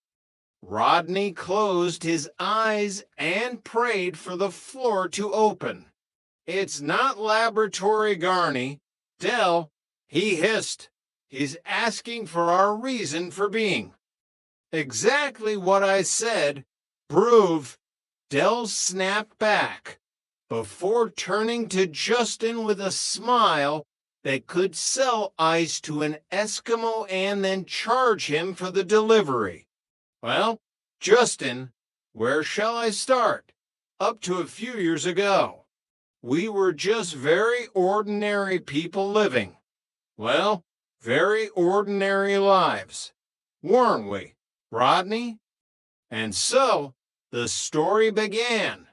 Rodney closed his eyes and prayed for the floor to open. "It's not Laboratory Garney, Del," he hissed. "He's asking for our reason for being." "Exactly what I said. Prove," Del snapped back, before turning to Justin with a smile that could sell ice to an Eskimo and then charge him for the delivery. "Well, Justin, where shall I start? Up to a few years ago, we were just very ordinary people living, well, very ordinary lives, weren't we, Rodney?" And so the story began.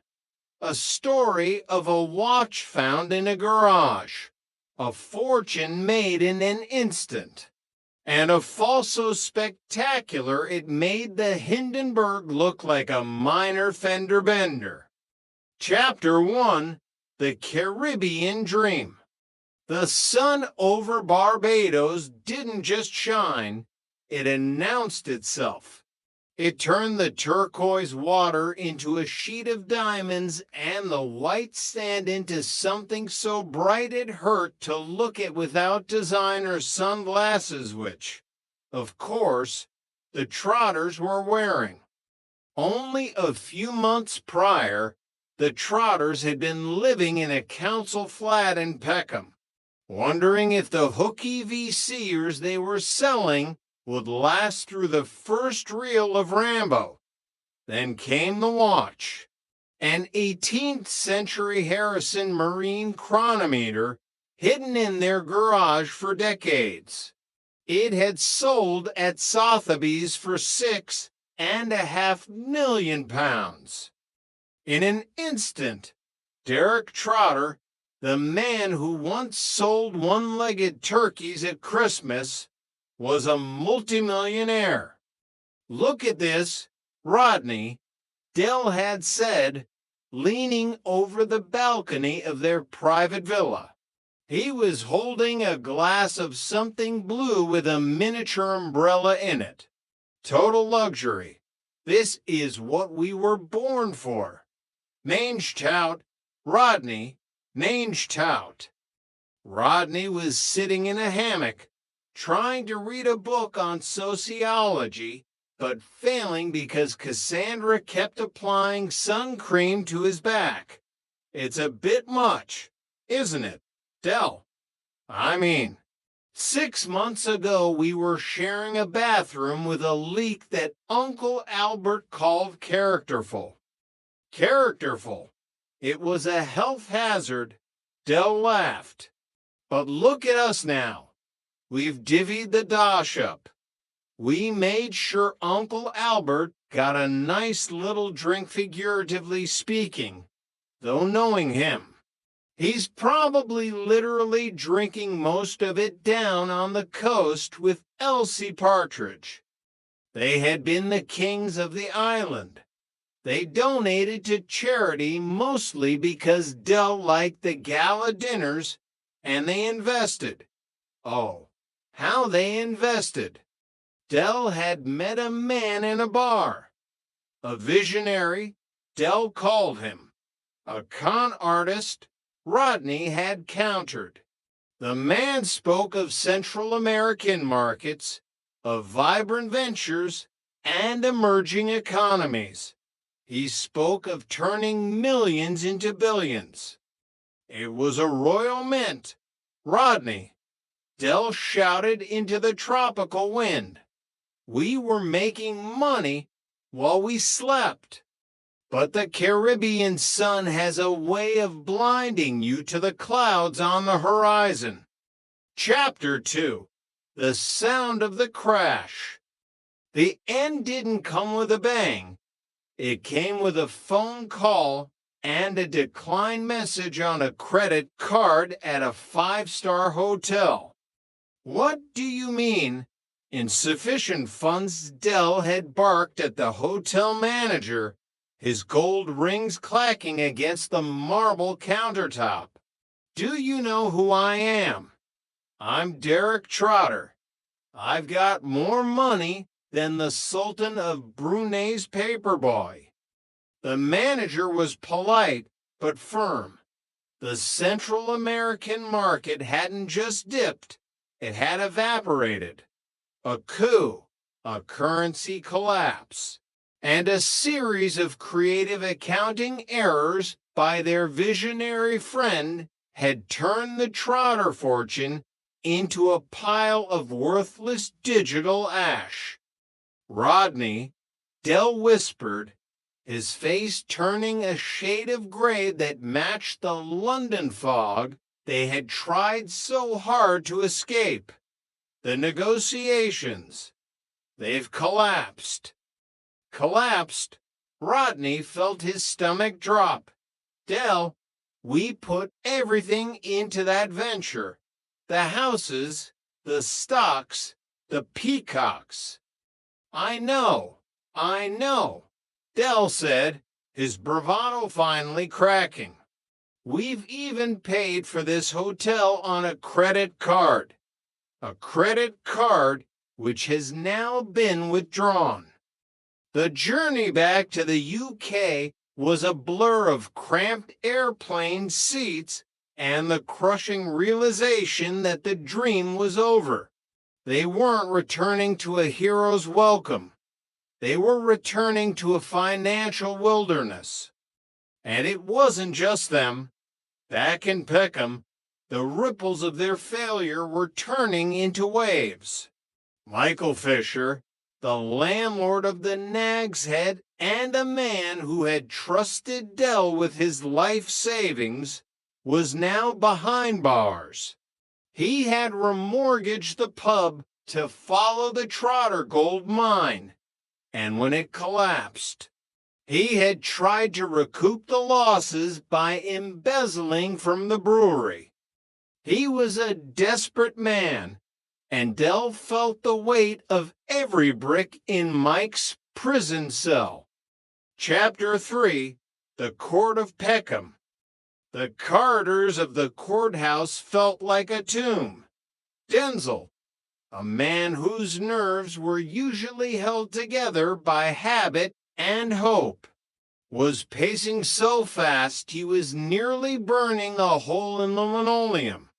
A story of a watch found in a garage, a fortune made in an instant, and a fall so spectacular it made the Hindenburg look like a minor fender bender. Chapter 1: The Caribbean Dream. The sun over Barbados didn't just shine, it announced itself. It turned the turquoise water into a sheet of diamonds and the white sand into something so bright it hurt to look at without designer sunglasses, which, of course, the Trotters were wearing. Only a few months prior, the Trotters had been living in a council flat in Peckham, wondering if the hooky VCers they were selling would last through the first reel of Rambo. Then came the watch, an 18th century Harrison marine chronometer hidden in their garage for decades. It had sold at Sotheby's for £6.5 million. In an instant, Derek Trotter, the man who once sold one-legged turkeys at Christmas, was a multimillionaire. "Look at this, Rodney," Del had said, leaning over the balcony of their private villa. He was holding a glass of something blue with a miniature umbrella in it. "Total luxury. This is what we were born for. Mange tout, Rodney, mange tout." Rodney was sitting in a hammock, trying to read a book on sociology, but failing because Cassandra kept applying sun cream to his back. "It's a bit much, isn't it, Del? I mean, 6 months ago we were sharing a bathroom with a leak that Uncle Albert called characterful. Characterful. It was a health hazard." Del laughed. "But look at us now. We've divvied the dosh up. We made sure Uncle Albert got a nice little drink, figuratively speaking, though knowing him, he's probably literally drinking most of it down on the coast with Elsie Partridge. They had been the kings of the island. They donated to charity mostly because Dell liked the gala dinners, and they invested. Oh, how they invested. Dell had met a man in a bar. A visionary, Dell called him. A con artist, Rodney had countered. The man spoke of Central American markets, of vibrant ventures, and emerging economies. He spoke of turning millions into billions. It was a royal mint. Rodney, Dell shouted into the tropical wind. We were making money while we slept. But the Caribbean sun has a way of blinding you to the clouds on the horizon. Chapter 2. The Sound of the Crash. The end didn't come with a bang. It came with a phone call and a decline message on a credit card at a 5-star hotel. What do you mean? Insufficient funds, Dell had barked at the hotel manager, his gold rings clacking against the marble countertop. Do you know who I am? I'm Derek Trotter. I've got more money than the Sultan of Brunei's paperboy. The manager was polite but firm. The Central American market hadn't just dipped, it had evaporated. A coup, a currency collapse, and a series of creative accounting errors by their visionary friend had turned the Trotter fortune into a pile of worthless digital ash. Rodney, Dell whispered, his face turning a shade of gray that matched the London fog they had tried so hard to escape. The negotiations, they've collapsed. Collapsed? Rodney felt his stomach drop. Dell, we put everything into that venture. The houses, the stocks, the peacocks. I know, Dell said, his bravado finally cracking. We've even paid for this hotel on a credit card. A credit card which has now been withdrawn. The journey back to the UK was a blur of cramped airplane seats and the crushing realization that the dream was over. They weren't returning to a hero's welcome. They were returning to a financial wilderness. And it wasn't just them. Back in Peckham, the ripples of their failure were turning into waves. Michael Fisher, the landlord of the Nag's Head and a man who had trusted Dell with his life savings, was now behind bars. He had remortgaged the pub to follow the Trotter gold mine, and when it collapsed, he had tried to recoup the losses by embezzling from the brewery. He was a desperate man, and Dell felt the weight of every brick in Mike's prison cell. Chapter 3. The Court of Peckham. The corridors of the courthouse felt like a tomb. Denzel, a man whose nerves were usually held together by habit and hope, was pacing so fast he was nearly burning a hole in the linoleum.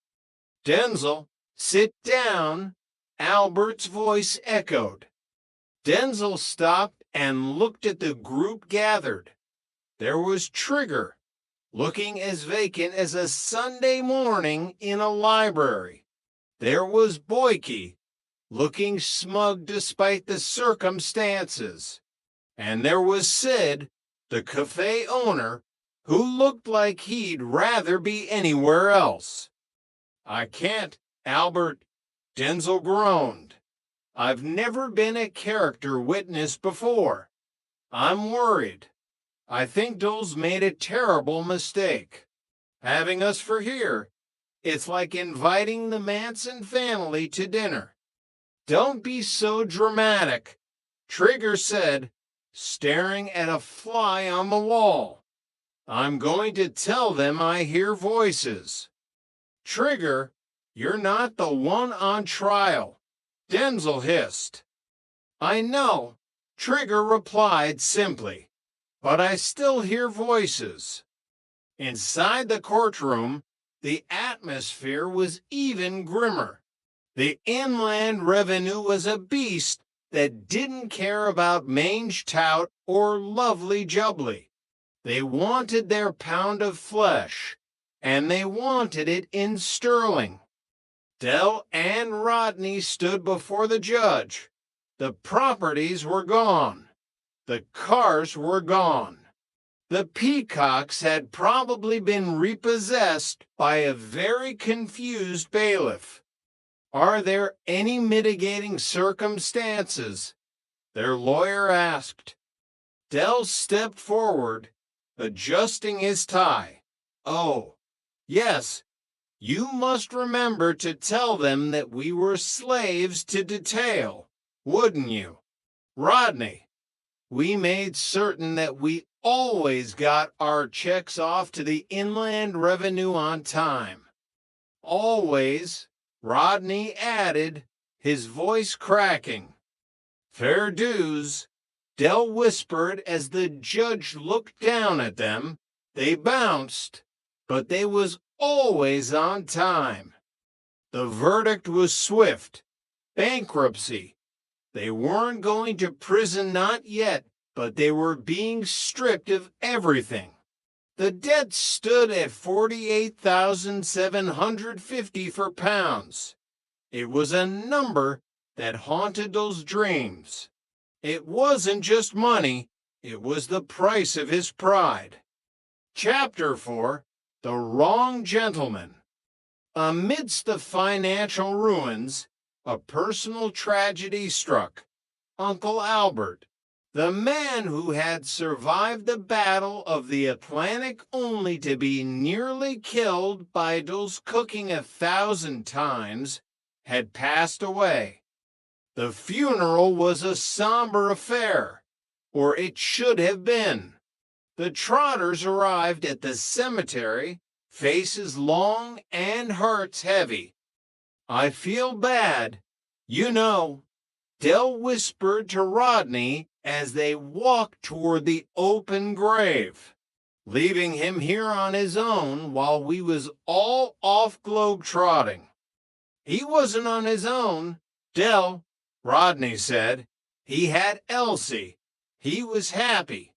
Denzel, sit down, Albert's voice echoed. Denzel stopped and looked at the group gathered. There was Trigger, looking as vacant as a Sunday morning in a library. There was Boyke, looking smug despite the circumstances. And there was Sid, the cafe owner, who looked like he'd rather be anywhere else. I can't, Albert. Denzel groaned. I've never been a character witness before. I'm worried. I think Dole's made a terrible mistake. Having us for here, it's like inviting the Manson family to dinner. Don't be so dramatic, Trigger said, staring at a fly on the wall. I'm going to tell them I hear voices. Trigger, you're not the one on trial, Denzel hissed. I know, Trigger replied simply, but I still hear voices. Inside the courtroom, the atmosphere was even grimmer. The Inland Revenue was a beast that didn't care about mange tout or lovely jubbly. They wanted their pound of flesh, and they wanted it in sterling. Dell and Rodney stood before the judge. The properties were gone. The cars were gone. The peacocks had probably been repossessed by a very confused bailiff. Are there any mitigating circumstances? Their lawyer asked. Dell stepped forward, adjusting his tie. Oh, yes, you must remember to tell them that we were slaves to detail, wouldn't you? Rodney, we made certain that we always got our checks off to the Inland Revenue on time. Always, Rodney added, his voice cracking. Fair dues, Dell whispered as the judge looked down at them. They bounced, but they was always on time. The verdict was swift. Bankruptcy. They weren't going to prison, not yet, but they were being stripped of everything. The debt stood at $48,750 for pounds. It was a number that haunted those dreams. It wasn't just money, it was the price of his pride. Chapter 4, The Wrong Gentleman. Amidst the financial ruins, a personal tragedy struck. Uncle Albert, the man who had survived the Battle of the Atlantic only to be nearly killed by those cooking 1,000 times, had passed away. The funeral was a somber affair, or it should have been. The Trotters arrived at the cemetery, faces long and hearts heavy. I feel bad, you know, Dell whispered to Rodney as they walked toward the open grave, leaving him here on his own while we was all off globe-trotting. He wasn't on his own, Dell, Rodney said. He had Elsie. He was happy.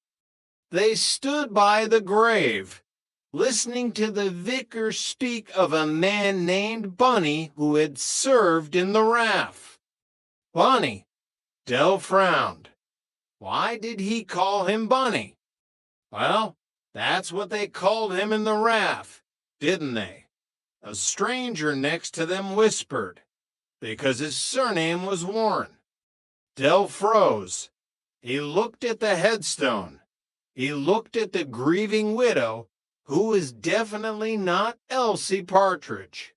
They stood by the grave, listening to the vicar speak of a man named Bunny who had served in the RAF. Bunny, Dell frowned. Why did he call him Bunny? Well, that's what they called him in the RAF, didn't they? A stranger next to them whispered, because his surname was Warren. Dell froze. He looked at the headstone. He looked at the grieving widow, who was definitely not Elsie Partridge.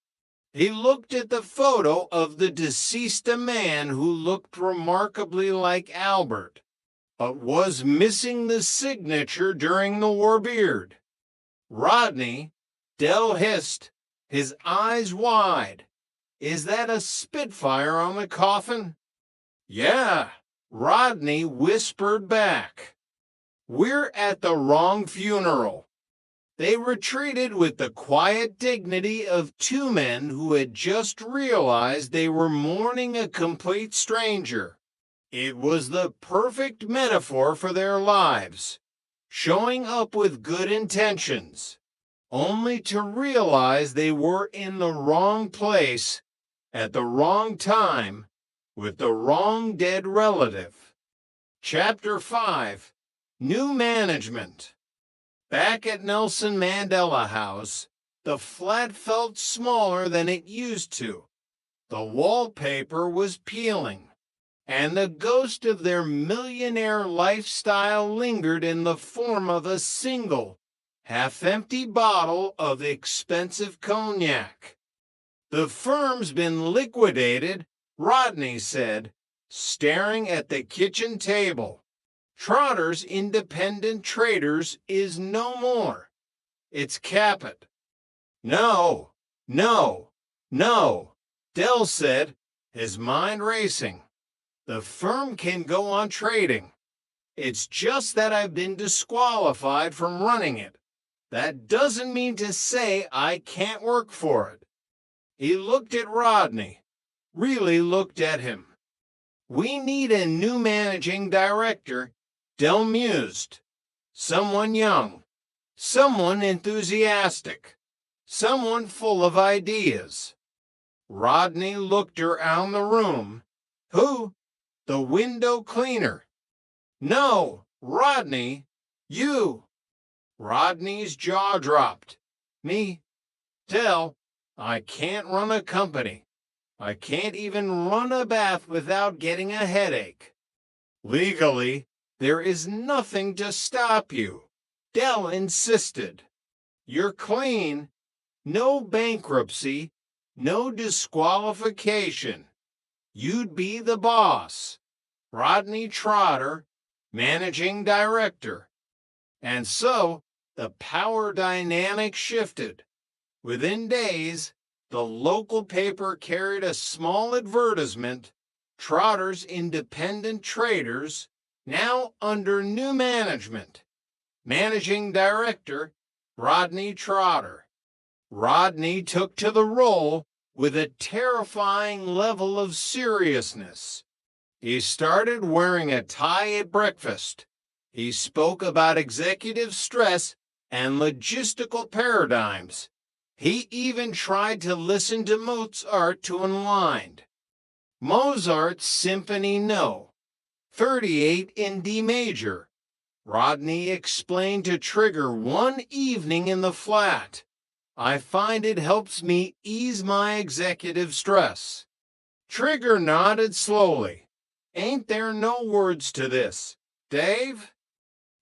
He looked at the photo of the deceased man who looked remarkably like Albert, but was missing the signature during the war beard. Rodney, Dell hissed, his eyes wide. Is that a Spitfire on the coffin? Yeah, Rodney whispered back. We're at the wrong funeral. They retreated with the quiet dignity of two men who had just realized they were mourning a complete stranger. It was the perfect metaphor for their lives, showing up with good intentions, only to realize they were in the wrong place, at the wrong time, with the wrong dead relative. Chapter 5, New Management. Back at Nelson Mandela House, the flat felt smaller than it used to. The wallpaper was peeling, and the ghost of their millionaire lifestyle lingered in the form of a single, half-empty bottle of expensive cognac. "The firm's been liquidated," Rodney said, staring at the kitchen table. "Trotter's Independent Traders is no more. It's Caput." "No, no, no," Dell said, his mind racing. "The firm can go on trading. It's just that I've been disqualified from running it. That doesn't mean to say I can't work for it." He looked at Rodney, really looked at him. "We need a new managing director," Dell mused. "Someone young, someone enthusiastic, someone full of ideas." Rodney looked around the room. "Who? The window cleaner?" "No, Rodney, you." Rodney's jaw dropped. "Me? Dell, I can't run a company. I can't even run a bath without getting a headache." "Legally, there is nothing to stop you," Dell insisted. "You're clean. No bankruptcy, no disqualification. You'd be the boss. Rodney Trotter, managing director." And so the power dynamic shifted. Within days, the local paper carried a small advertisement: "Trotter's Independent Traders, now under new management. Managing Director, Rodney Trotter." Rodney took to the role with a terrifying level of seriousness. He started wearing a tie at breakfast. He spoke about executive stress and logistical paradigms. He even tried to listen to Mozart to unwind. Mozart's Symphony No. 38 in D major, Rodney explained to Trigger one evening in the flat. "I find it helps me ease my executive stress." Trigger nodded slowly. "Ain't there no words to this, Dave?"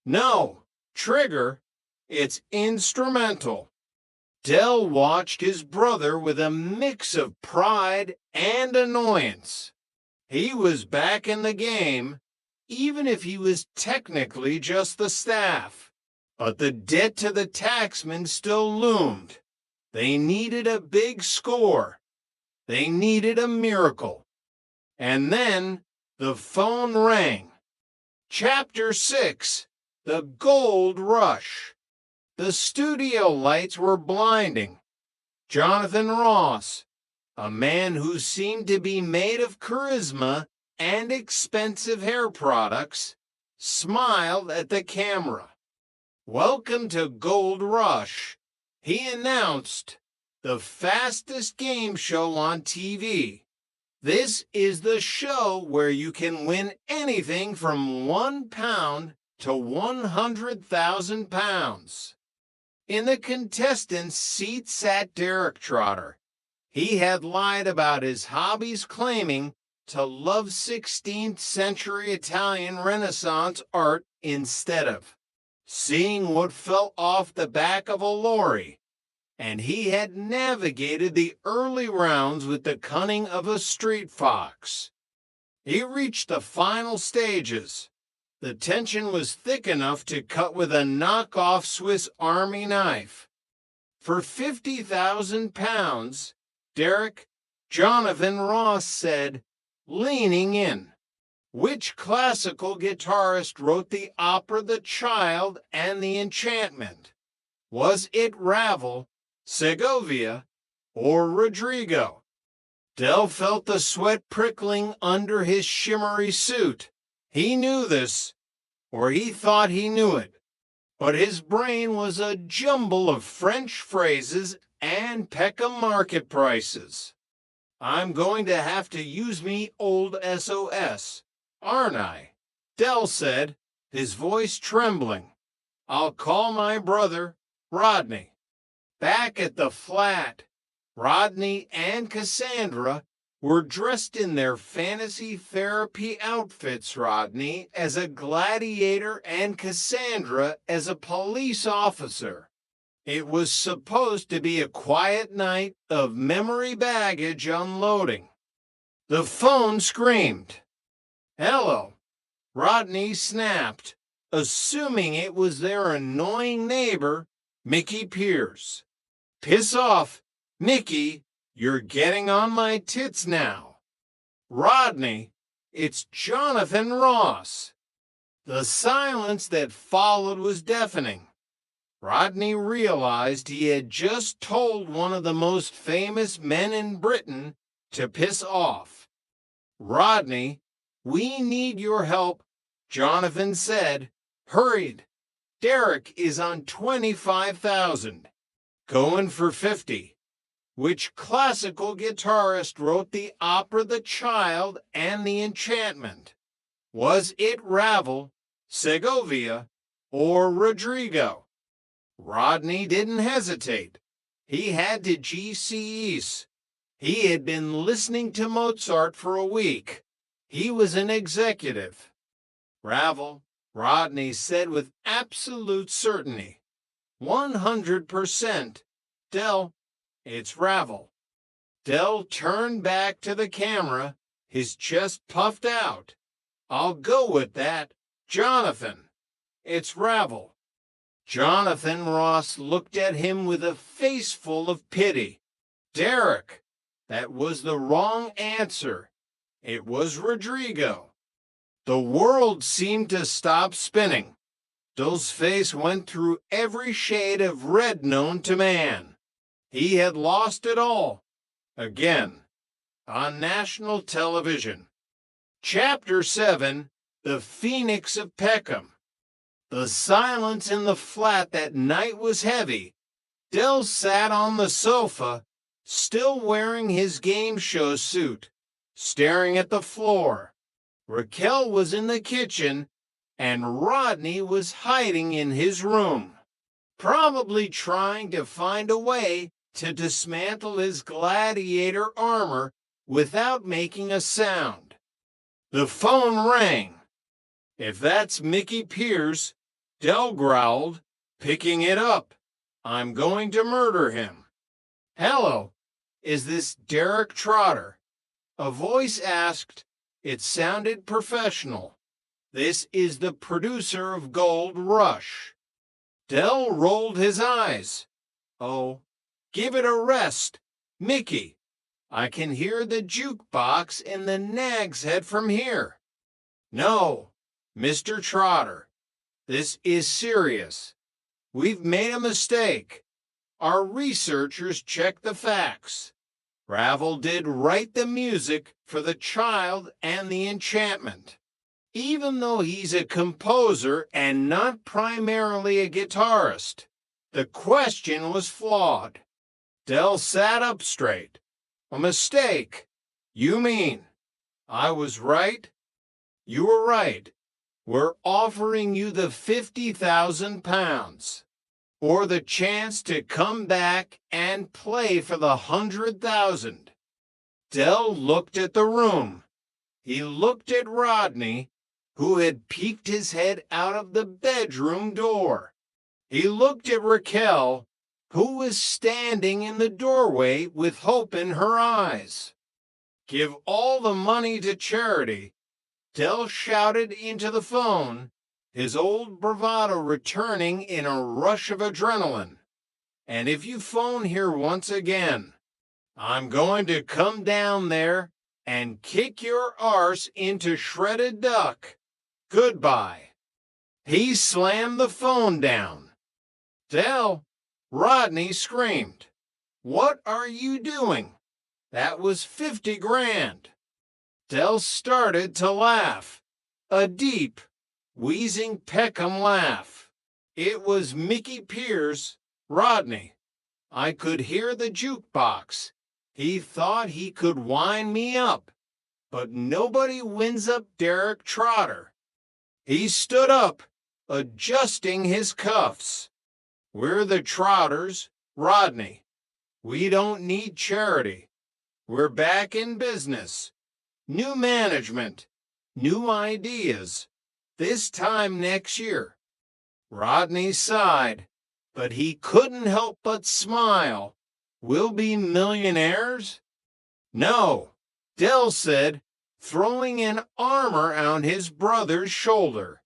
"No, Trigger, it's instrumental." Dell watched his brother with a mix of pride and annoyance. He was back in the game, even if he was technically just the staff. But the debt to the taxman still loomed. They needed a big score. They needed a miracle. And then the phone rang. Chapter 6, The Gold Rush. The studio lights were blinding. Jonathan Ross, a man who seemed to be made of charisma and expensive hair products, smiled at the camera. "Welcome to Gold Rush," he announced, "the fastest game show on TV. This is the show where you can win anything from £1 to 100,000 pounds. In the contestant's seat sat Derek Trotter. He had lied about his hobbies, claiming to love 16th century Italian Renaissance art instead of seeing what fell off the back of a lorry. And he had navigated the early rounds with the cunning of a street fox. He reached the final stages. The tension was thick enough to cut with a knockoff Swiss Army knife. For 50,000 pounds, Derek, Jonathan Ross said, leaning in, "Which classical guitarist wrote the opera The Child and the Enchantment? Was it Ravel, Segovia, or Rodrigo?" Dell felt the sweat prickling under his shimmery suit. He knew this, or he thought he knew it, but his brain was a jumble of French phrases and Peckham market prices. "I'm going to have to use me old SOS, aren't I?" Dell said, his voice trembling. "I'll call my brother, Rodney." Back at the flat, Rodney and Cassandra were dressed in their fantasy therapy outfits, Rodney, as a gladiator and Cassandra as a police officer. It was supposed to be a quiet night of memory baggage unloading. The phone screamed. "Hello," Rodney snapped, assuming it was their annoying neighbor, Mickey Pierce. "Piss off, Mickey, you're getting on my tits now." "Rodney, it's Jonathan Ross." The silence that followed was deafening. Rodney realized he had just told one of the most famous men in Britain to piss off. "Rodney, we need your help," Jonathan said, hurried. "Derek is on 25,000. Going for 50. Which classical guitarist wrote the opera The Child and The Enchantment? Was it Ravel, Segovia, or Rodrigo?" Rodney didn't hesitate. He had to GC's. He had been listening to Mozart for a week. He was an executive. "Ravel," Rodney said with absolute certainty. 100%. "Del, it's Ravel." Del turned back to the camera, his chest puffed out. "I'll go with that. Jonathan, it's Ravel." Jonathan Ross looked at him with a face full of pity. "Derek, that was the wrong answer. It was Rodrigo." The world seemed to stop spinning. Del's face went through every shade of red known to man. He had lost it all. Again. On national television. Chapter 7, The Phoenix of Peckham. The silence in the flat that night was heavy. Del sat on the sofa, still wearing his game show suit, staring at the floor. Raquel was in the kitchen, and Rodney was hiding in his room, probably trying to find a way to dismantle his gladiator armor without making a sound. The phone rang. "If that's Mickey Pierce," Del growled, picking it up, "I'm going to murder him." "Hello, is this Derek Trotter?" A voice asked. It sounded professional. "This is the producer of Gold Rush." Del rolled his eyes. "Oh, give it a rest, Mickey. I can hear the jukebox in the Nag's Head from here." "No, Mr. Trotter. This is serious. We've made a mistake. Our researchers checked the facts. Ravel did write the music for The Child and The Enchantment. Even though he's a composer and not primarily a guitarist, the question was flawed." Del sat up straight. "A mistake? You mean I was right?" "You were right. We're offering you the 50,000 pounds, or the chance to come back and play for the 100,000. Del looked at the room. He looked at Rodney, who had peeked his head out of the bedroom door. He looked at Raquel, who was standing in the doorway with hope in her eyes. "Give all the money to charity," Del shouted into the phone, his old bravado returning in a rush of adrenaline. "And if you phone here once again, I'm going to come down there and kick your arse into shredded duck. Goodbye." He slammed the phone down. "Del," Rodney screamed. "What are you doing? That was 50 grand. Del started to laugh, a deep, wheezing Peckham laugh. It was Mickey Pierce, Rodney. I could hear the jukebox. He thought he could wind me up, but nobody winds up Derek Trotter. He stood up, adjusting his cuffs. "We're the Trotters, Rodney. We don't need charity. We're back in business. New management, new ideas. This time next year. Rodney sighed, but he couldn't help but smile. We'll be millionaires? No, Del said, throwing an arm around his brother's shoulder.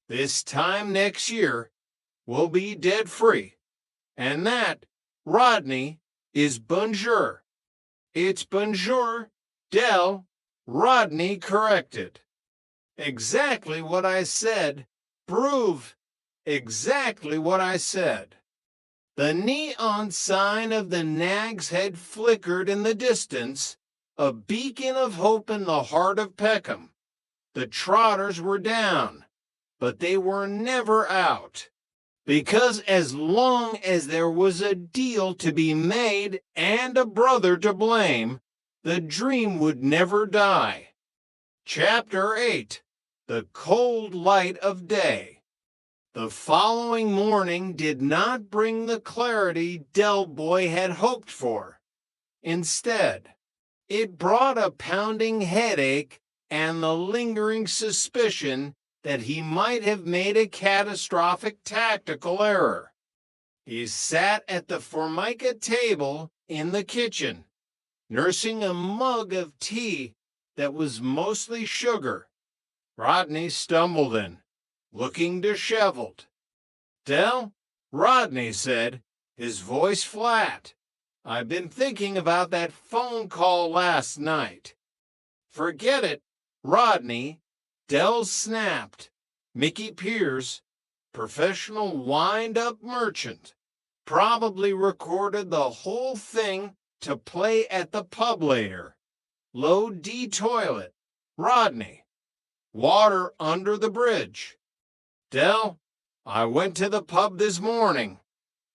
This time next year, we'll be debt-free. And that, Rodney, is bonjour. It's bonjour, Del, Rodney corrected. Exactly what I said. Prove exactly what I said. The neon sign of the Nag's Head flickered in the distance, a beacon of hope in the heart of Peckham. The Trotters were down, but they were never out. Because as long as there was a deal to be made and a brother to blame, the dream would never die. Chapter 8. The Cold Light of Day. The following morning did not bring the clarity Del Boy had hoped for. Instead, it brought a pounding headache and the lingering suspicion that he might have made a catastrophic tactical error. He sat at the formica table in the kitchen, nursing a mug of tea that was mostly sugar. Rodney stumbled in, looking disheveled. Del, Rodney said, his voice flat. I've been thinking about that phone call last night. Forget it, Rodney. Del snapped. Mickey Pierce, professional wind-up merchant, probably recorded the whole thing to play at the pub later. Low D toilet. Rodney. Water under the bridge. Del, I went to the pub this morning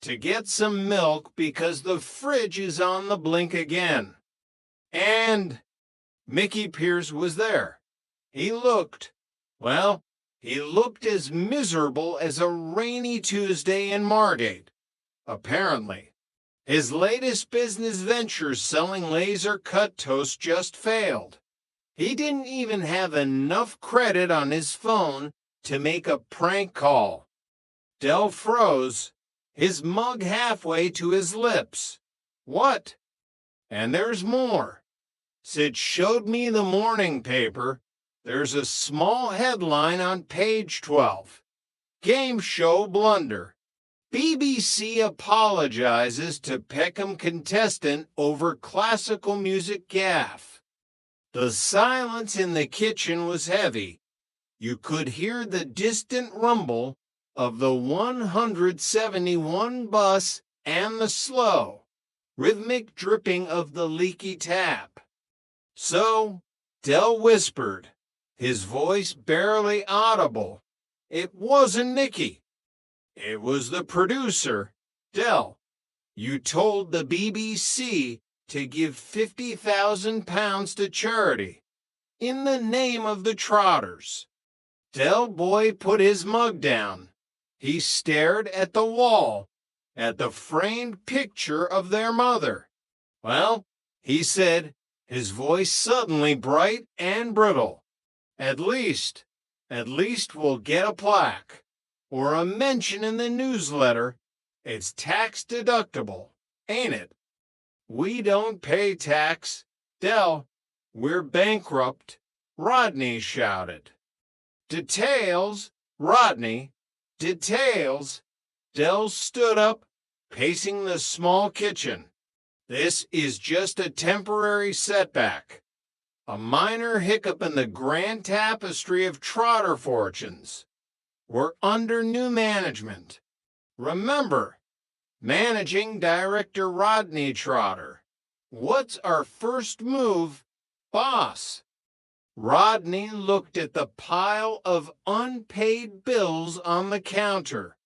to get some milk because the fridge is on the blink again. And Mickey Pierce was there. He looked as miserable as a rainy Tuesday in Margate. Apparently, his latest business venture selling laser-cut toast just failed. He didn't even have enough credit on his phone to make a prank call. Del froze, his mug halfway to his lips. What? And there's more. Sid showed me the morning paper. There's a small headline on page 12. Game show blunder. BBC apologizes to Peckham contestant over classical music gaffe. The silence in the kitchen was heavy. You could hear the distant rumble of the 171 bus and the slow, rhythmic dripping of the leaky tap. So, Del whispered, his voice barely audible. It wasn't Nicky. It was the producer. Del, you told the BBC to give £50,000 to charity in the name of the Trotters. Del Boy put his mug down. He stared at the wall, at the framed picture of their mother. Well, he said, his voice suddenly bright and brittle. At least we'll get a plaque or a mention in the newsletter. It's tax deductible, ain't it? We don't pay tax. Del, we're bankrupt, Rodney shouted. Details, Rodney, details. Del stood up, pacing the small kitchen. This is just a temporary setback. A minor hiccup in the grand tapestry of Trotter fortunes. We're under new management. Remember, Managing Director Rodney Trotter. What's our first move, boss? Rodney looked at the pile of unpaid bills on the counter.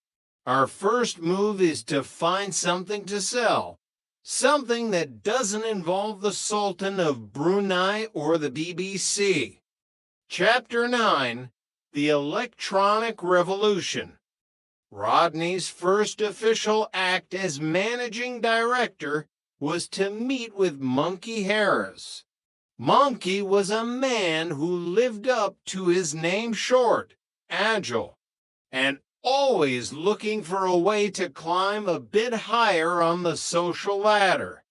Our first move is to find something to sell. Something that doesn't involve the Sultan of Brunei or the BBC. Chapter 9, The Electronic Revolution. Rodney's first official act as managing director was to meet with Monkey Harris. Monkey was a man who lived up to his name short, agile, and always looking for a way to climb a bit higher on the social ladder.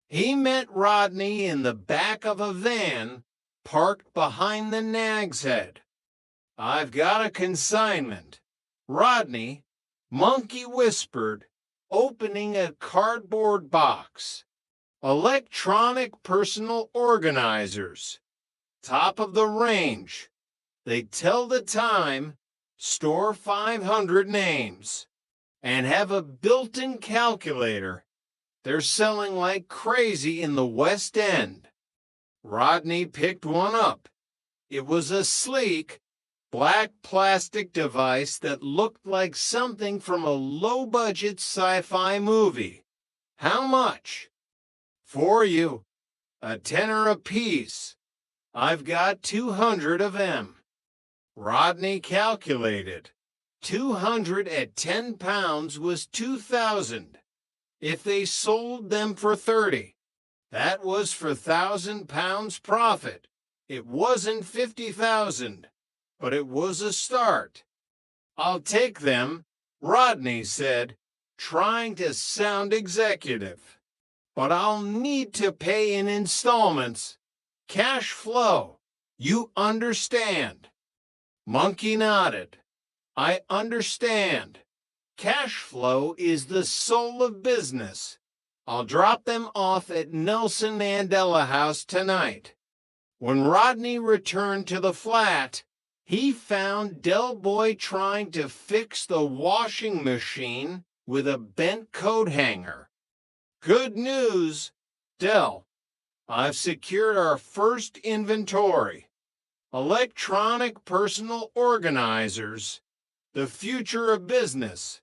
He met Rodney in the back of a van parked behind the Nag's Head. "I've got a consignment." "Rodney," Monkey whispered, opening a cardboard box. "Electronic personal organizers. Top of the range. They tell the time, store 500 names, and have a built-in calculator. They're selling like crazy in the West End." Rodney picked one up. It was a sleek, black plastic device that looked like something from a low-budget sci-fi movie. "How much?" "For you. A tenner apiece. I've got 200 of them." Rodney calculated. 200 at 10 pounds was 2,000. If they sold them for 30, that was for 1,000 pounds profit. It wasn't 50,000, but it was a start. "I'll take them," Rodney said, trying to sound executive. "But I'll need to pay in installments. Cash flow. You understand?" Monkey nodded. "I understand. Cash flow is the soul of business. I'll drop them off at Nelson Mandela House tonight." When Rodney returned to the flat, he found Del Boy trying to fix the washing machine with a bent coat hanger. "Good news, Del. I've secured our first inventory. Electronic personal organizers. The future of business.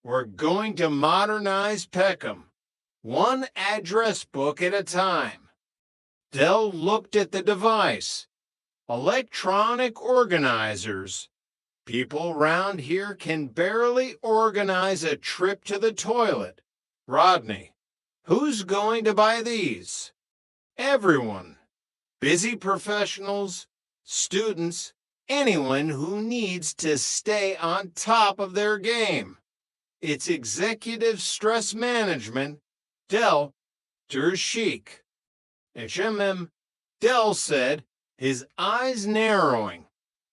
We're going to modernize Peckham, one address book at a time." Del looked at the device. "Electronic organizers. People round here can barely organize a trip to the toilet. Rodney, who's going to buy these?" "Everyone. Busy professionals, students, anyone who needs to stay on top of their game. It's executive stress management. Del, der chic." Del said, his eyes narrowing.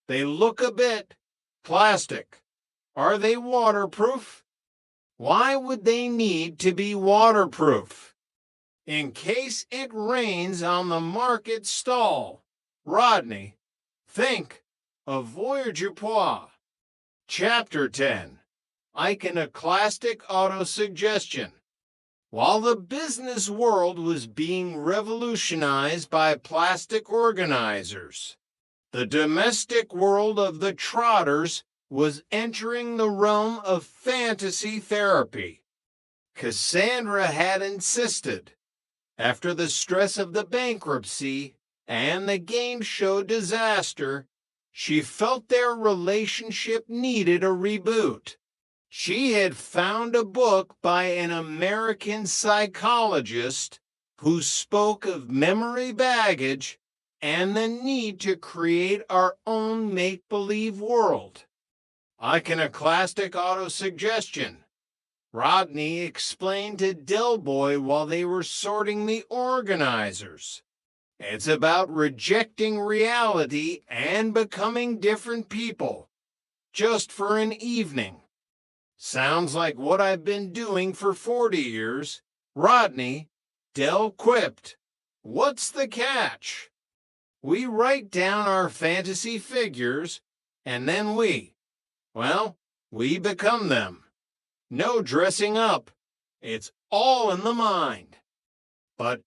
"They look a bit plastic. Are they waterproof?" "Why would they need to be waterproof?" "In case it rains on the market stall. Rodney, think of Voyage Pois." Chapter 10. Iconoclastic Autosuggestion. While the business world was being revolutionized by plastic organizers, the domestic world of the Trotters was entering the realm of fantasy therapy. Cassandra had insisted, after the stress of the bankruptcy and the game show disaster, she felt their relationship needed a reboot. She had found a book by an American psychologist who spoke of memory baggage and the need to create our own make-believe world. Iconoclastic autosuggestion. Rodney explained to Del Boy while they were sorting the organizers. It's about rejecting reality and becoming different people, just for an evening. Sounds like what I've been doing for 40 years. Rodney, Del quipped. What's the catch? We write down our fantasy figures, and then we become them. No dressing up. It's all in the mind. But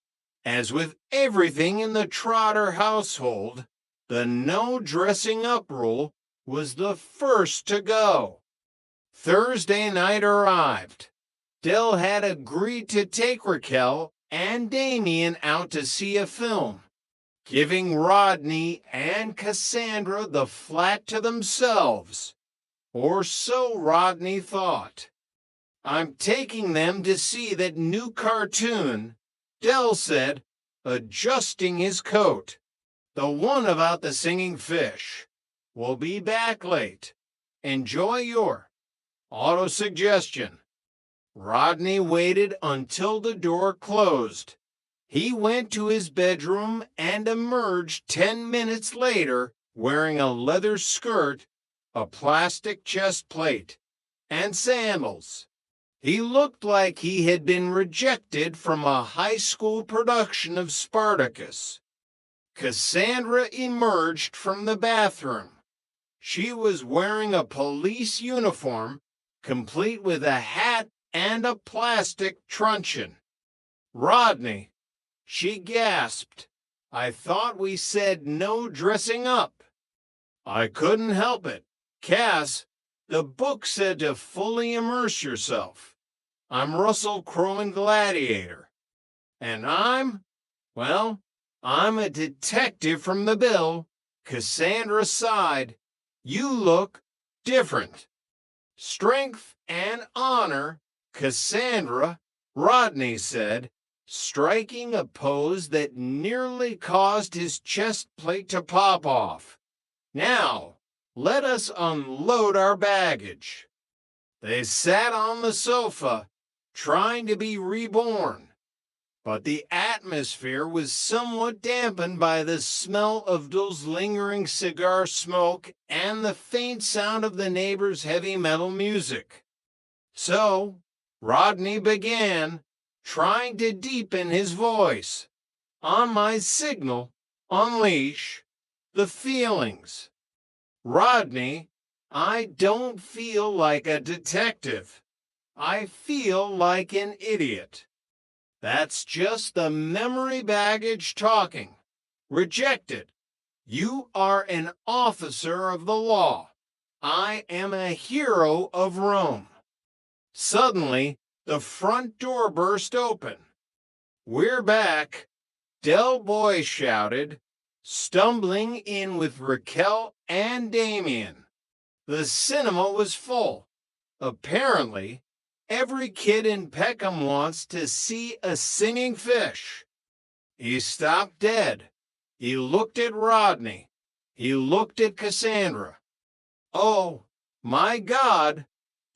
as with everything in the Trotter household, the no dressing up rule was the first to go. Thursday night arrived. Del had agreed to take Raquel and Damien out to see a film, giving Rodney and Cassandra the flat to themselves. Or so Rodney thought. I'm taking them to see that new cartoon, Del said, adjusting his coat. The one about the singing fish. We'll be back late. Enjoy your auto-suggestion. Rodney waited until the door closed. He went to his bedroom and emerged 10 minutes later wearing a leather skirt, a plastic chest plate, and sandals. He looked like he had been rejected from a high school production of Spartacus. Cassandra emerged from the bathroom. She was wearing a police uniform, complete with a hat and a plastic truncheon. Rodney, she gasped. I thought we said no dressing up. I couldn't help it. Cass, the book said to fully immerse yourself. I'm Russell Crowe in Gladiator. And I'm a detective from the Bill. Cassandra sighed. You look different. Strength and honor, Cassandra, Rodney said, striking a pose that nearly caused his chest plate to pop off. Now, let us unload our baggage. They sat on the sofa, trying to be reborn. But the atmosphere was somewhat dampened by the smell of Dill's lingering cigar smoke and the faint sound of the neighbor's heavy metal music. So, Rodney began, trying to deepen his voice. On my signal, unleash the feelings. Rodney, I don't feel like a detective. I feel like an idiot. That's just the memory baggage talking. Rejected. You are an officer of the law. I am a hero of Rome. Suddenly, the front door burst open. We're back, Del Boy shouted, stumbling in with Raquel and Damien. The cinema was full. Apparently, every kid in Peckham wants to see a singing fish. He stopped dead. He looked at Rodney. He looked at Cassandra. Oh, my God,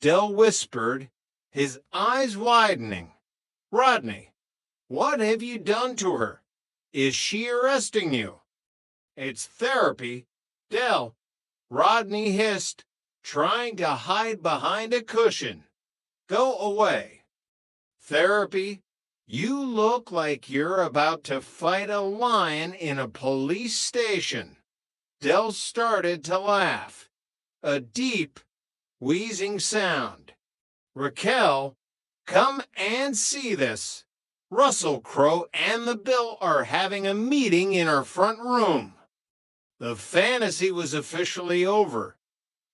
Del whispered, his eyes widening. Rodney, what have you done to her? Is she arresting you? It's therapy, Del, Rodney hissed, trying to hide behind a cushion. Go away. Therapy? You look like you're about to fight a lion in a police station. Del started to laugh. A deep, wheezing sound. Raquel, come and see this. Russell Crowe and the Bill are having a meeting in our front room. The fantasy was officially over.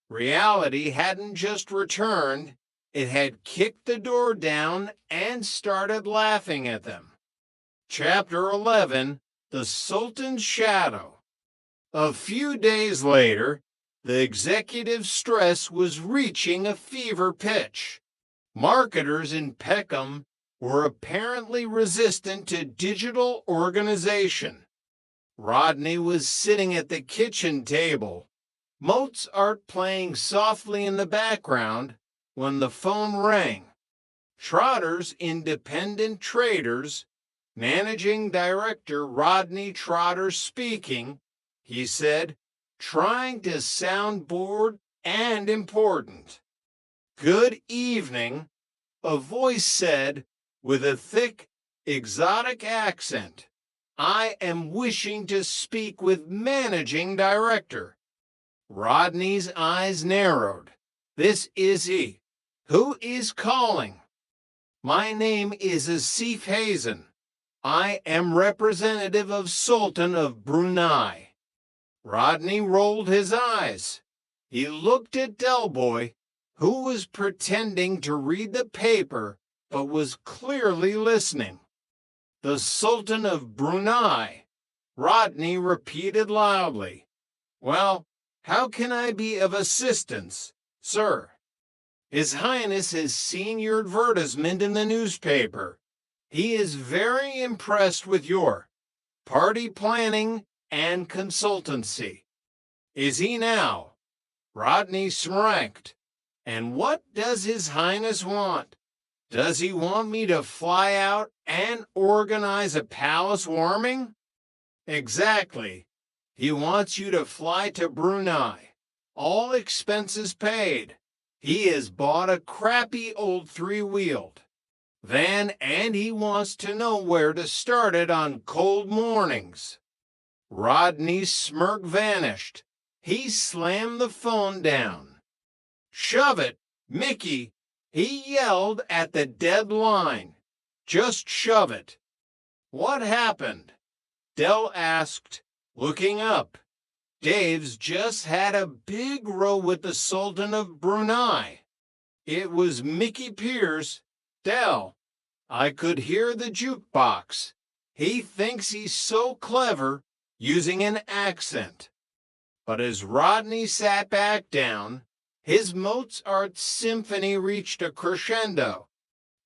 Reality hadn't just returned. It had kicked the door down and started laughing at them. Chapter 11, The Sultan's Shadow. A few days later, the executive stress was reaching a fever pitch. Marketers in Peckham were apparently resistant to digital organization. Rodney was sitting at the kitchen table, Mozart playing softly in the background, when the phone rang. Trotter's Independent Traders, Managing Director Rodney Trotter speaking, he said, trying to sound bored and important. Good evening, a voice said with a thick, exotic accent. I am wishing to speak with Managing Director. Rodney's eyes narrowed. This is he. Who is calling? My name is Asif Hazen. I am representative of Sultan of Brunei. Rodney rolled his eyes. He looked at Delboy, who was pretending to read the paper but was clearly listening. The Sultan of Brunei, Rodney repeated loudly. Well, how can I be of assistance, sir? His Highness has seen your advertisement in the newspaper. He is very impressed with your party planning and consultancy. Is he now? Rodney smirked. And what does His Highness want? Does he want me to fly out and organize a palace warming? Exactly. He wants you to fly to Brunei. All expenses paid. He has bought a crappy old three-wheeled van, and he wants to know where to start it on cold mornings. Rodney's smirk vanished. He slammed the phone down. Shove it, Mickey, he yelled at the dead line. Just shove it. What happened? Del asked, looking up. Dave's just had a big row with the Sultan of Brunei. It was Mickey Pierce. Del, I could hear the jukebox. He thinks he's so clever, using an accent. But as Rodney sat back down, his Mozart symphony reached a crescendo.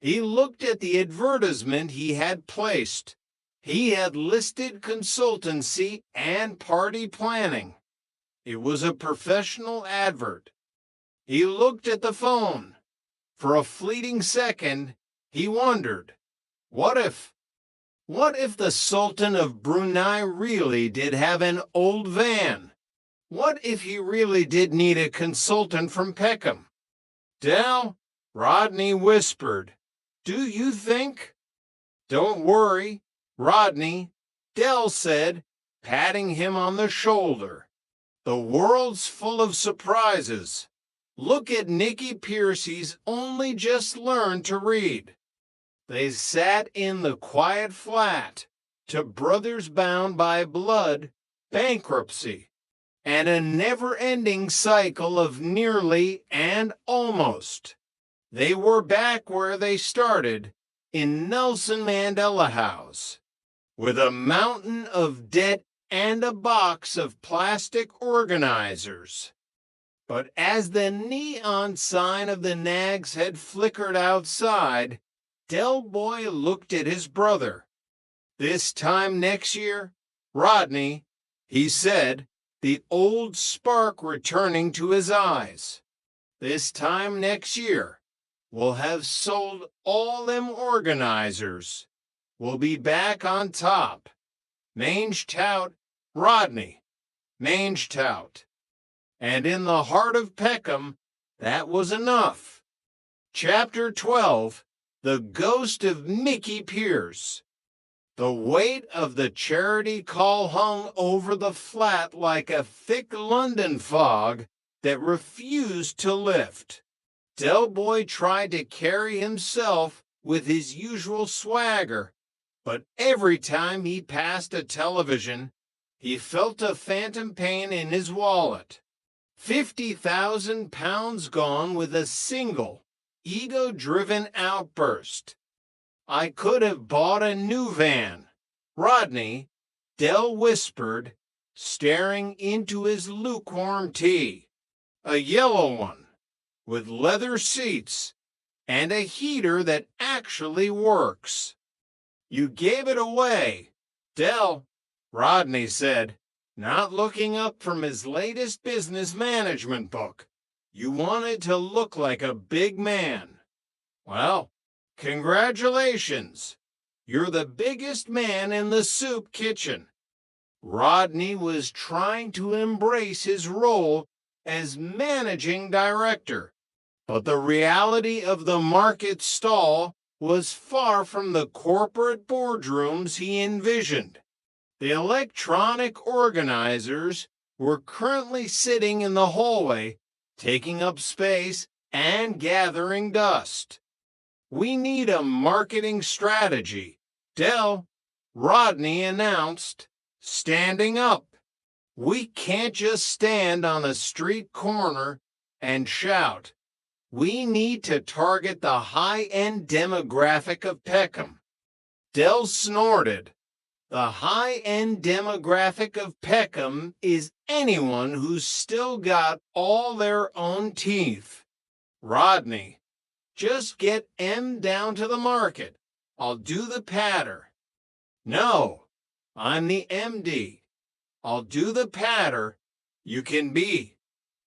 He looked at the advertisement he had placed. He had listed consultancy and party planning. It was a professional advert. He looked at the phone. For a fleeting second, he wondered, what if the Sultan of Brunei really did have an old van? What if he really did need a consultant from Peckham? Del, Rodney whispered, do you think? Don't worry, Rodney, Del said, patting him on the shoulder. The world's full of surprises. Look at Nicky Piercy's only just learned to read. They sat in the quiet flat to brothers bound by blood, bankruptcy, and a never-ending cycle of nearly and almost. They were back where they started, in Nelson Mandela House, with a mountain of debt and a box of plastic organizers. But as the neon sign of the Nags had flickered outside, Del Boy looked at his brother. This time next year, Rodney, he said, the old spark returning to his eyes. This time next year, we'll have sold all them organizers. We'll be back on top. Mange tout, Rodney, mange tout. And in the heart of Peckham, that was enough. Chapter 12, The Ghost of Mickey Pierce. The weight of the charity call hung over the flat like a thick London fog that refused to lift. Del Boy tried to carry himself with his usual swagger, but every time he passed a television, he felt a phantom pain in his wallet. 50,000 pounds gone with a single, ego-driven outburst. I could have bought a new van. Rodney, Del whispered, staring into his lukewarm tea. A yellow one, with leather seats, and a heater that actually works. You gave it away, Del, Rodney said, not looking up from his latest business management book. You wanted to look like a big man. Well, congratulations. You're the biggest man in the soup kitchen. Rodney was trying to embrace his role as managing director, but the reality of the market stall was far from the corporate boardrooms he envisioned. The electronic organizers were currently sitting in the hallway, taking up space and gathering dust. We need a marketing strategy, Del, Rodney announced, standing up. We can't just stand on a street corner and shout. We need to target the high-end demographic of Peckham. Del snorted. The high-end demographic of Peckham is anyone who's still got all their own teeth. Rodney, just get M down to the market. I'll do the patter. No, I'm the MD. I'll do the patter. You can be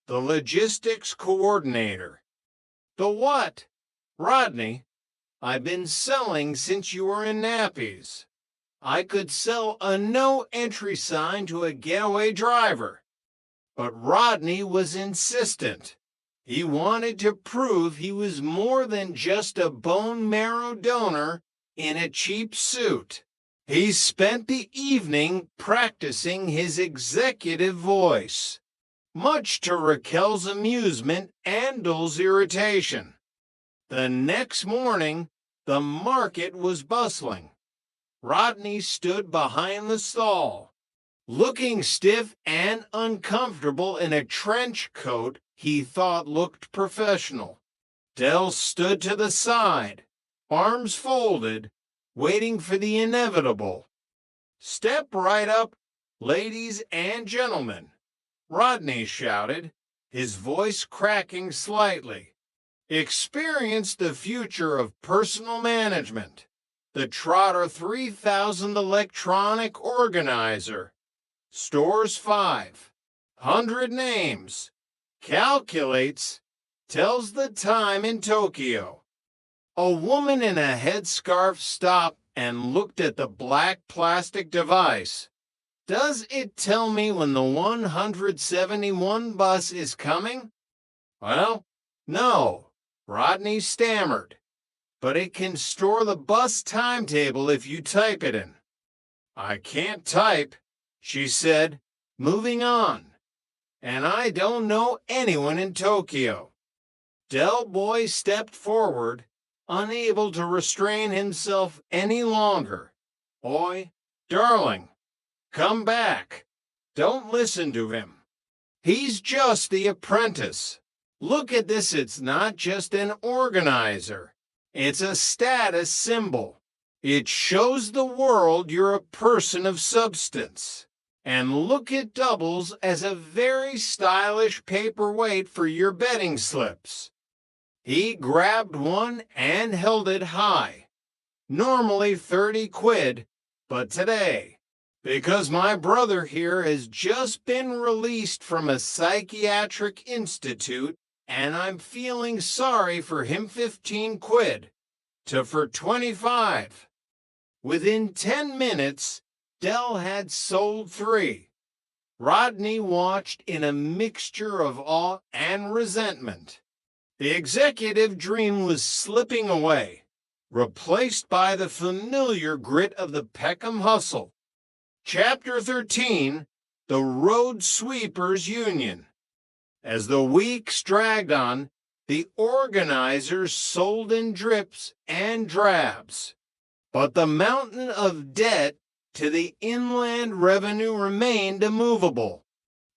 the logistics coordinator. The what? Rodney, I've been selling since you were in nappies. I could sell a no-entry sign to a getaway driver. But Rodney was insistent. He wanted to prove he was more than just a bone marrow donor in a cheap suit. He spent the evening practicing his executive voice, much to Raquel's amusement and Dul's irritation. The next morning, the market was bustling. Rodney stood behind the stall, looking stiff and uncomfortable in a trench coat he thought looked professional. Del stood to the side, arms folded, waiting for the inevitable. "Step right up, ladies and gentlemen," Rodney shouted, his voice cracking slightly. "Experience the future of personal management. The Trotter 3000 electronic organizer. Stores 500 names. Calculates, tells the time in Tokyo." A woman in a headscarf stopped and looked at the black plastic device. "Does it tell me when the 171 bus is coming?" "Well, no," Rodney stammered. "But it can store the bus timetable if you type it in." "I can't type," she said, moving on. "And I don't know anyone in Tokyo." Del Boy stepped forward, unable to restrain himself any longer. "Oi, darling, come back. Don't listen to him. He's just the apprentice. Look at this, it's not just an organizer. It's a status symbol. It shows the world you're a person of substance. And look at doubles as a very stylish paperweight for your betting slips." He grabbed one and held it high. "Normally 30 quid, but today, because my brother here has just been released from a psychiatric institute, and I'm feeling sorry for him, 15 quid, for 25. Within 10 minutes, Del had sold 3. Rodney watched in a mixture of awe and resentment. The executive dream was slipping away, replaced by the familiar grit of the Peckham hustle. Chapter 13, The Road Sweepers Union. As the weeks dragged on, the organizers sold in drips and drabs. But the mountain of debt to the inland revenue remained immovable.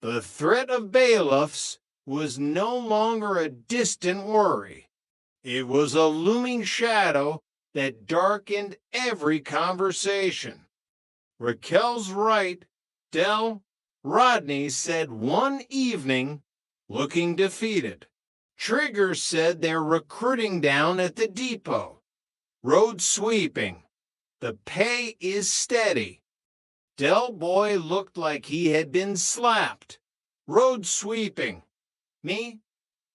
The threat of bailiffs was no longer a distant worry. It was a looming shadow that darkened every conversation. "Raquel's right, Del," Rodney said one evening, looking defeated. "Trigger said they're recruiting down at the depot. Road sweeping. The pay is steady." Del Boy looked like he had been slapped. "Road sweeping. Me,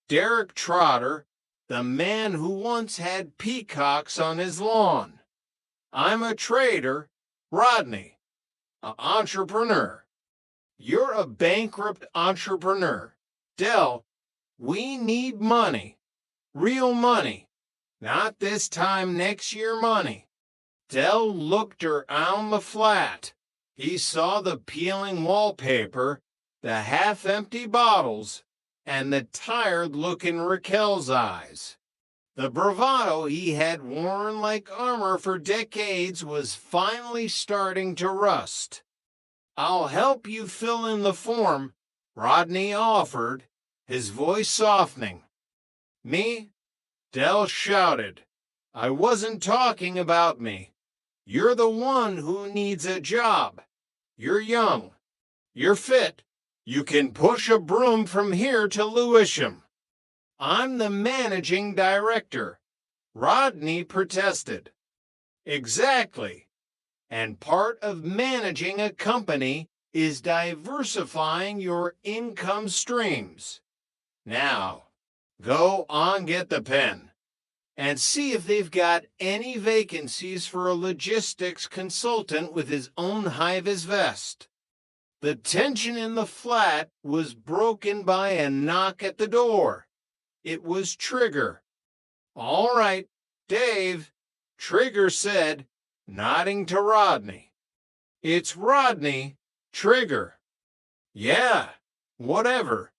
Derek Trotter, the man who once had peacocks on his lawn. I'm a trader, Rodney, an entrepreneur. You're a bankrupt entrepreneur. Del, we need money. Real money. Not this time next year money." Del looked around the flat. He saw the peeling wallpaper, the half-empty bottles, and the tired look in Raquel's eyes. The bravado he had worn like armor for decades was finally starting to rust. "I'll help you fill in the form," Rodney offered, his voice softening. "Me?" Del shouted. "I wasn't talking about me. You're the one who needs a job. You're young. You're fit. You can push a broom from here to Lewisham. I'm the managing director. Rodney protested. Exactly. And part of managing a company is diversifying your income streams. Now, go on, get the pen, and see if they've got any vacancies for a logistics consultant with his own high-vis vest. The tension in the flat was broken by a knock at the door. It was Trigger. All right, Dave, Trigger said, nodding to Rodney. It's Rodney, Trigger. Yeah, whatever.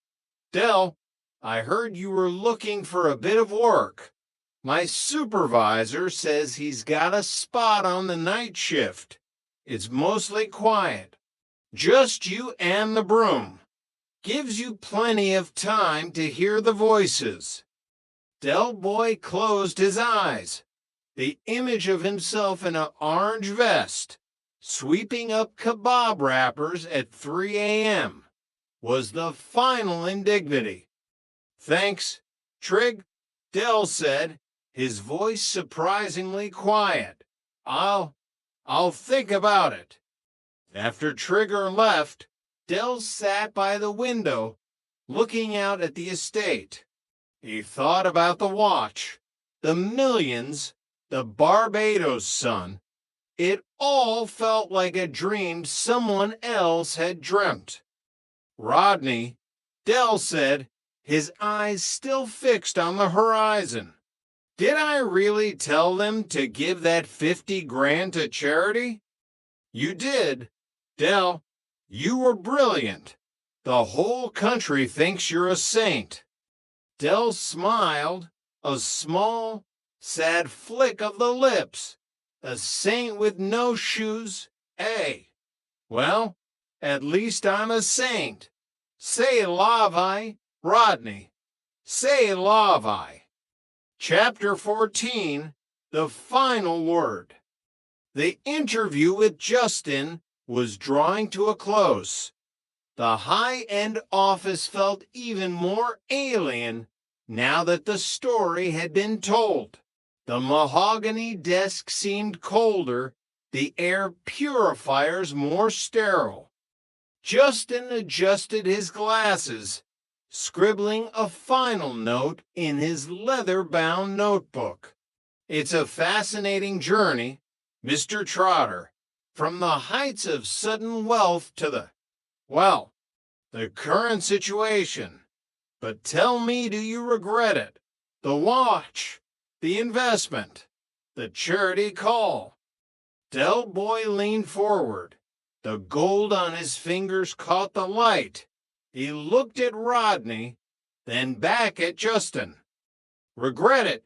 Del, I heard you were looking for a bit of work. My supervisor says he's got a spot on the night shift. It's mostly quiet. Just you and the broom. Gives you plenty of time to hear the voices. Del Boy closed his eyes. The image of himself in an orange vest, sweeping up kebab wrappers at 3 a.m., was the final indignity. Thanks, Trig, Del said, his voice surprisingly quiet. I'll think about it. After Trigger left, Del sat by the window, looking out at the estate. He thought about the watch, the millions, the Barbados sun. It all felt like a dream someone else had dreamt. Rodney, Del said, his eyes still fixed on the horizon. Did I really tell them to give that 50 grand to charity? You did. Del, you were brilliant. The whole country thinks you're a saint. Del smiled, a small, sad flick of the lips. A saint with no shoes, eh? Well, at least I'm a saint. Say lavi, Rodney. Say lavi. Chapter 14, The Final Word. The interview with Justin was drawing to a close. The high-end office felt even more alien now that the story had been told. The mahogany desk seemed colder, the air purifiers more sterile. Justin adjusted his glasses, scribbling a final note in his leather-bound notebook. It's a fascinating journey, Mr. Trotter, from the heights of sudden wealth to the current situation. But tell me, do you regret it? The watch, the investment, the charity call. Del Boy leaned forward. The gold on his fingers caught the light. He looked at Rodney, then back at Justin. Regret it,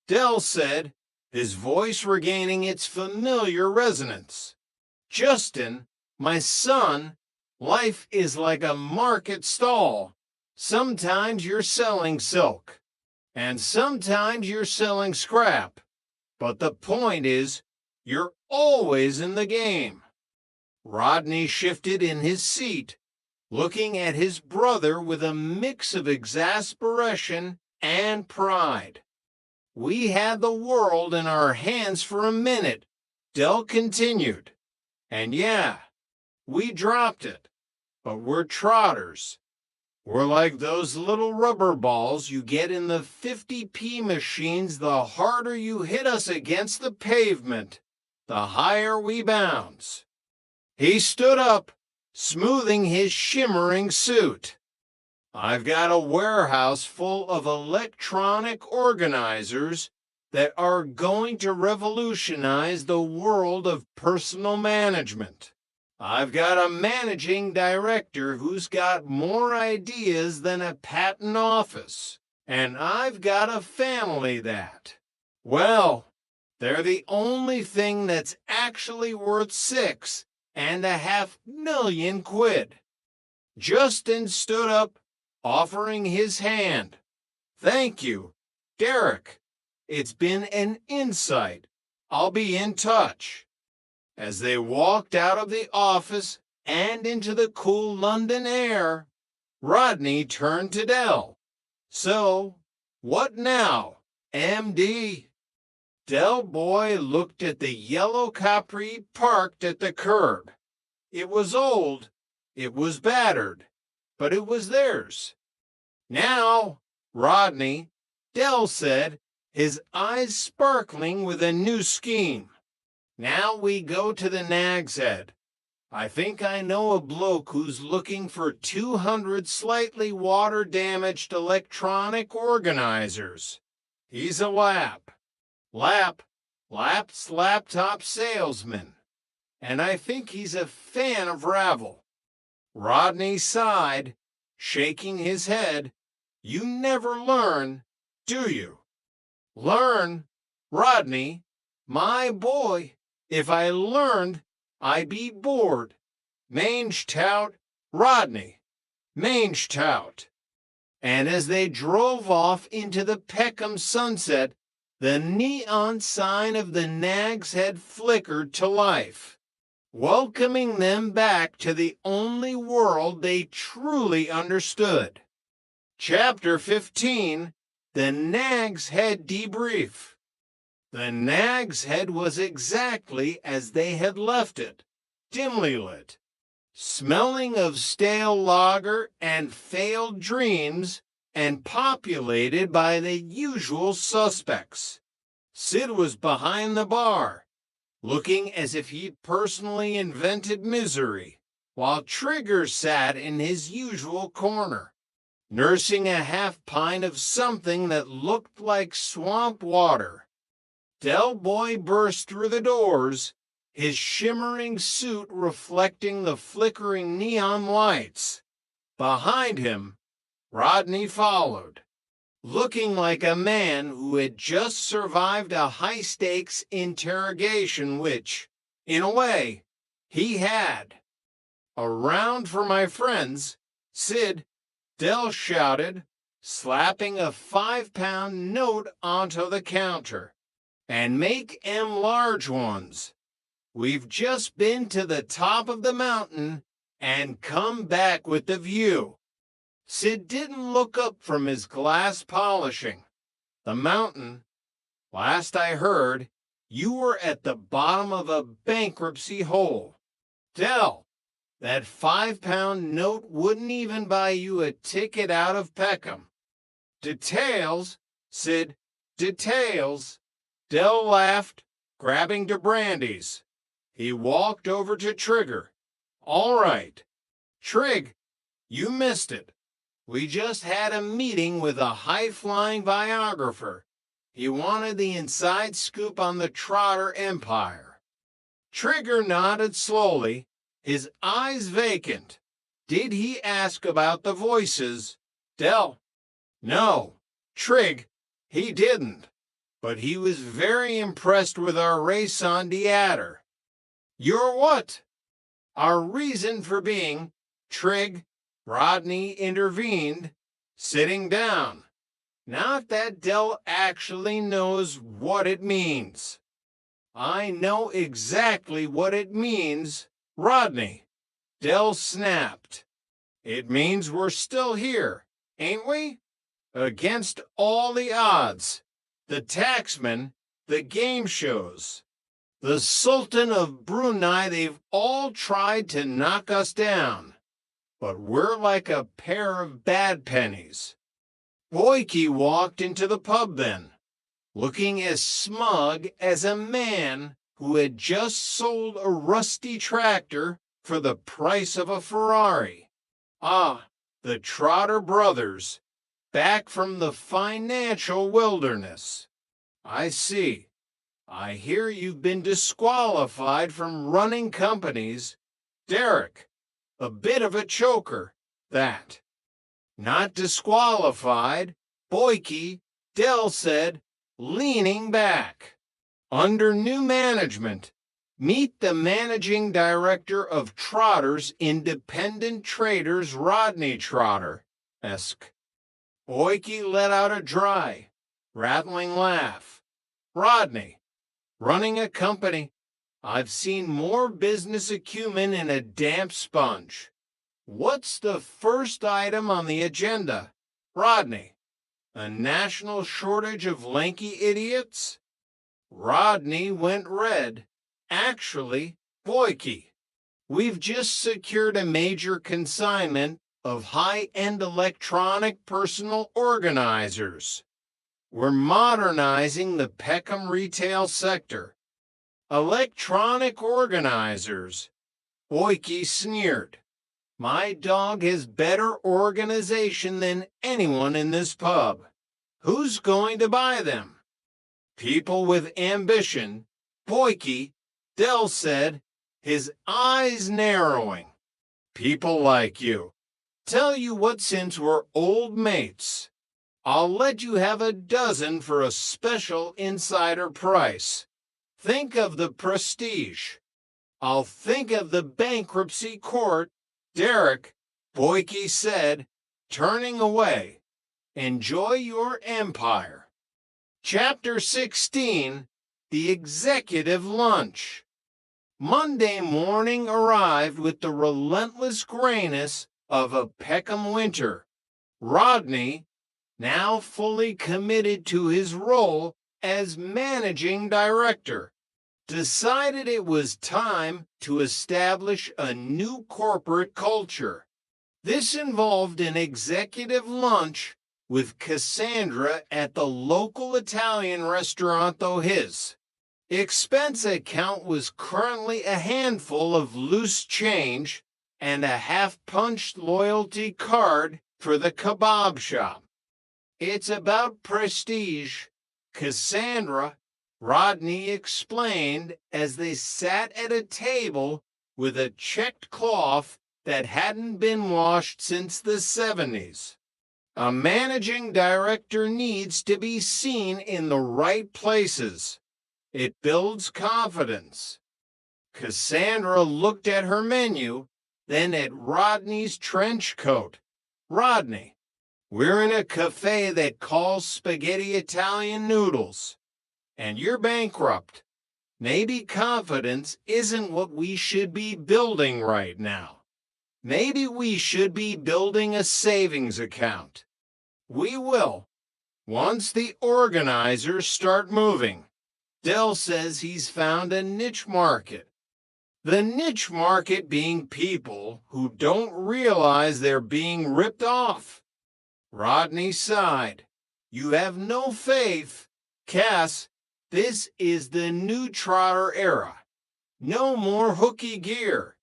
Del said, his voice regaining its familiar resonance. Justin, my son, life is like a market stall. Sometimes you're selling silk, and sometimes you're selling scrap. But the point is, you're always in the game. Rodney shifted in his seat, looking at his brother with a mix of exasperation and pride. We had the world in our hands for a minute, Del continued. And yeah, we dropped it, but we're trotters. We're like those little rubber balls you get in the 50p machines. The harder you hit us against the pavement, the higher we bounce. He stood up, smoothing his shimmering suit. I've got a warehouse full of electronic organizers that are going to revolutionize the world of personal management. I've got a managing director who's got more ideas than a patent office. And I've got a family that, well, they're the only thing that's actually worth $6.5 million. Justin stood up, offering his hand. Thank you, Derek. It's been an insight. I'll be in touch. As they walked out of the office and into the cool London air, Rodney turned to Del. So, What now, MD? Del Boy looked at the yellow Capri parked at the curb. It was old, it was battered, but it was theirs. Now, Rodney, Del said, his eyes sparkling with a new scheme. Now we go to the Nag's Head. I think I know a bloke who's looking for 200 slightly water-damaged electronic organizers. He's a Lap's laptop salesman. And I think he's a fan of Ravel. Rodney sighed, shaking his head. You never learn, do you? Learn? Rodney, my boy, if I learned, I'd be bored. Mange tout, Rodney, mange tout. And as they drove off into the Peckham sunset, the neon sign of the Nag's Head flickered to life, welcoming them back to the only world they truly understood. Chapter 15, The Nag's Head Debrief. The Nag's Head was exactly as they had left it, dimly lit, smelling of stale lager and failed dreams, and populated by the usual suspects. Sid was behind the bar, looking as if he'd personally invented misery, while Trigger sat in his usual corner, nursing a half pint of something that looked like swamp water. Del Boy burst through the doors, his shimmering suit reflecting the flickering neon lights. Behind him, Rodney followed, looking like a man who had just survived a high-stakes interrogation which, in a way, he had. A round for my friends, Sid, Del shouted, slapping a 5-pound note onto the counter. And make 'em large ones. We've just been to the top of the mountain and come back with the view. Sid didn't look up from his glass polishing. The mountain, last I heard, you were at the bottom of a bankruptcy hole. Del, that 5-pound note wouldn't even buy you a ticket out of Peckham. Details, Sid, details. Del laughed, grabbing to brandies. He walked over to Trigger. All right. Trig, you missed it. We just had a meeting with a high-flying biographer. He wanted the inside scoop on the Trotter Empire. Trigger nodded slowly, his eyes vacant. Did he ask about the voices? Del, no. Trig, he didn't. But he was very impressed with our raison d'etre. Your what? Our reason for being, Trig, Rodney intervened, sitting down. Not that Del actually knows what it means. I know exactly what it means, Rodney. Del snapped. It means we're still here, ain't we? Against all the odds. The taxman, the game shows, the Sultan of Brunei, they've all tried to knock us down. But we're like a pair of bad pennies. Boyke walked into the pub then, looking as smug as a man who had just sold a rusty tractor for the price of a Ferrari. Ah, the Trotter brothers, back from the financial wilderness. I see. I hear you've been disqualified from running companies. Derek, a bit of a choker, that. Not disqualified, Boyke, Del said, leaning back. Under new management, meet the managing director of Trotter's Independent Traders, Rodney Trotter-esque. Boyke let out a dry, rattling laugh. Rodney, running a company, I've seen more business acumen in a damp sponge. What's the first item on the agenda, Rodney? A national shortage of lanky idiots? Rodney went red. Actually, Boyke. We've just secured a major consignment of high-end electronic personal organizers. We're modernizing the Peckham retail sector. Electronic organizers. Boyke sneered. My dog has better organization than anyone in this pub. Who's going to buy them? People with ambition. Boyke, Dell said, his eyes narrowing. People like you. Tell you what, since we're old mates, I'll let you have a dozen for a special insider price. Think of the prestige. I'll think of the bankruptcy court. Derek, Boyke said, turning away. Enjoy your empire. Chapter 16, The Executive Lunch. Monday morning arrived with the relentless grayness of a Peckham winter. Rodney, now fully committed to his role as managing director, decided it was time to establish a new corporate culture. This involved an executive lunch with Cassandra at the local Italian restaurant his. Expense account was currently a handful of loose change and a half-punched loyalty card for the kebab shop. It's about prestige. Cassandra, Rodney explained as they sat at a table with a checked cloth that hadn't been washed since the 70s. A managing director needs to be seen in the right places. It builds confidence. Cassandra looked at her menu, then at Rodney's trench coat. Rodney, we're in a cafe that calls spaghetti Italian noodles, and you're bankrupt. Maybe confidence isn't what we should be building right now. Maybe we should be building a savings account. We will, once the organizers start moving. Dell says he's found a niche market. The niche market being people who don't realize they're being ripped off. Rodney sighed. You have no faith. Cass, this is the new Trotter era. No more hooky gear.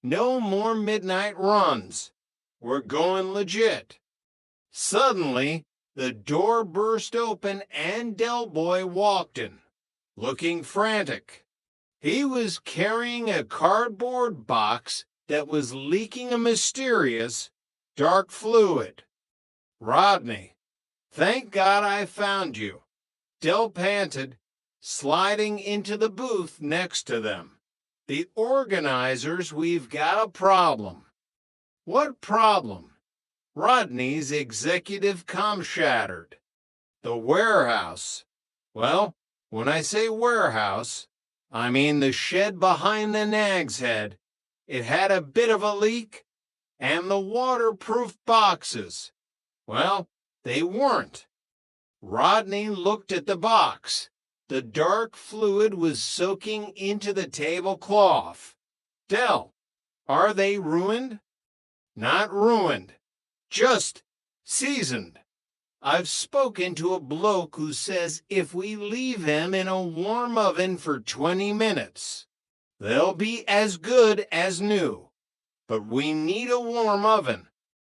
No more midnight runs. We're going legit. Suddenly, the door burst open and Del Boy walked in, looking frantic. He was carrying a cardboard box that was leaking a mysterious, dark fluid. Rodney, thank God I found you. Del panted, sliding into the booth next to them. The organizers, we've got a problem. What problem? Rodney's executive comm shattered. The warehouse. Well, when I say warehouse, I mean the shed behind the Nag's Head. It had a bit of a leak, and the waterproof boxes. Well, they weren't. Rodney looked at the box. The dark fluid was soaking into the tablecloth. Del, are they ruined? Not ruined. Just seasoned. I've spoken to a bloke who says if we leave them in a warm oven for 20 minutes, they'll be as good as new. But we need a warm oven,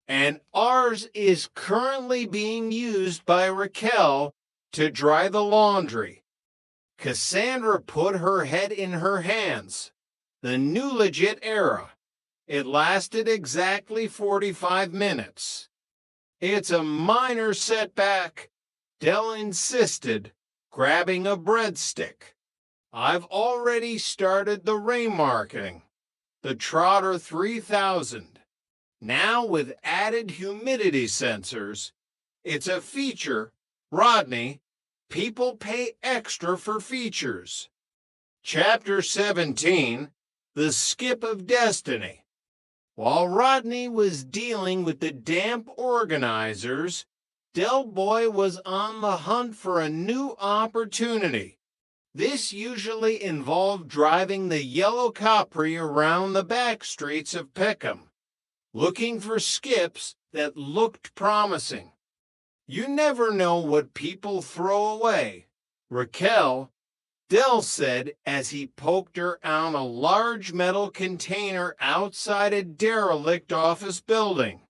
and ours is currently being used by Raquel to dry the laundry. Cassandra put her head in her hands. The new legit era. It lasted exactly 45 minutes. It's a minor setback, Del insisted, grabbing a breadstick. I've already started the remarketing, the Trotter 3000. Now with added humidity sensors, it's a feature. Rodney, people pay extra for features. Chapter 17, The Skip of Destiny. While Rodney was dealing with the damp organizers, Del Boy was on the hunt for a new opportunity. This usually involved driving the yellow Capri around the back streets of Peckham, looking for skips that looked promising. You never know what people throw away. Raquel, Del said as he poked her on a large metal container outside a derelict office building.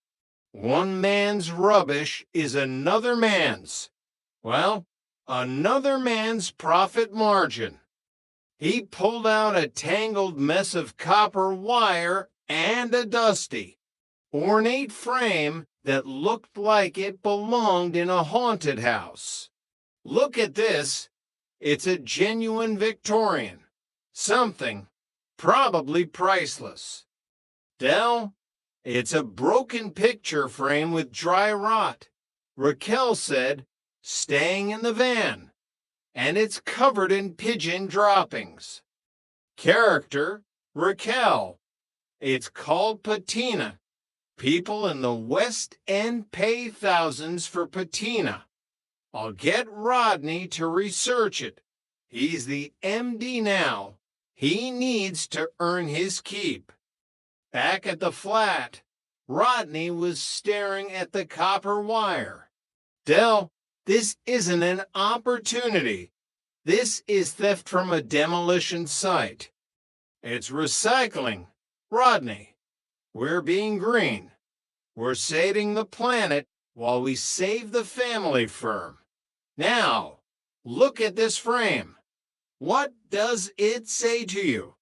One man's rubbish is another man's. Well, another man's profit margin. He pulled out a tangled mess of copper wire and a dusty, ornate frame that looked like it belonged in a haunted house. Look at this. It's a genuine Victorian. Something, probably priceless. Del, it's a broken picture frame with dry rot, Raquel said, staying in the van, and it's covered in pigeon droppings. Character, Raquel. It's called patina. People in the West End pay thousands for patina. I'll get Rodney to research it. He's the MD now. He needs to earn his keep. Back at the flat, Rodney was staring at the copper wire. Del, this isn't an opportunity. This is theft from a demolition site. It's recycling. Rodney, we're being green. We're saving the planet while we save the family firm. Now, look at this frame. What does it say to you?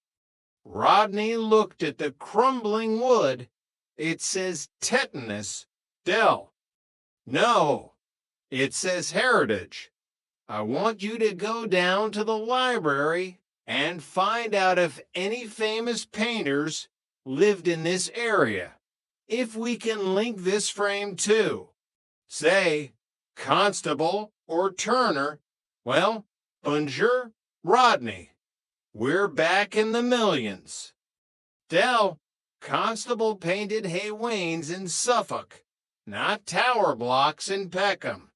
Rodney looked at the crumbling wood. It says tetanus, Del. No, it says heritage. I want you to go down to the library and find out if any famous painters lived in this area. If we can link this frame to, say, Constable or Turner, well, bonjour, Rodney. We're back in the millions. Del, Constable painted Haywains in Suffolk, not tower blocks in Peckham.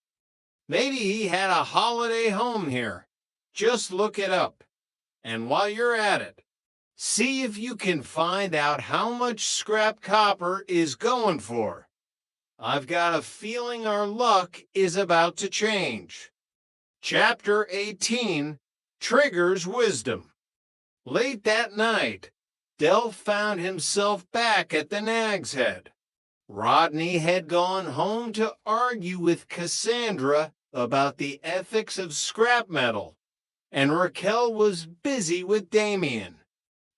Maybe he had a holiday home here. Just look it up. And while you're at it, see if you can find out how much scrap copper is going for. I've got a feeling our luck is about to change. Chapter 18, Trigger's Wisdom. Late that night, Del found himself back at the Nag's Head. Rodney had gone home to argue with Cassandra about the ethics of scrap metal, and Raquel was busy with Damien.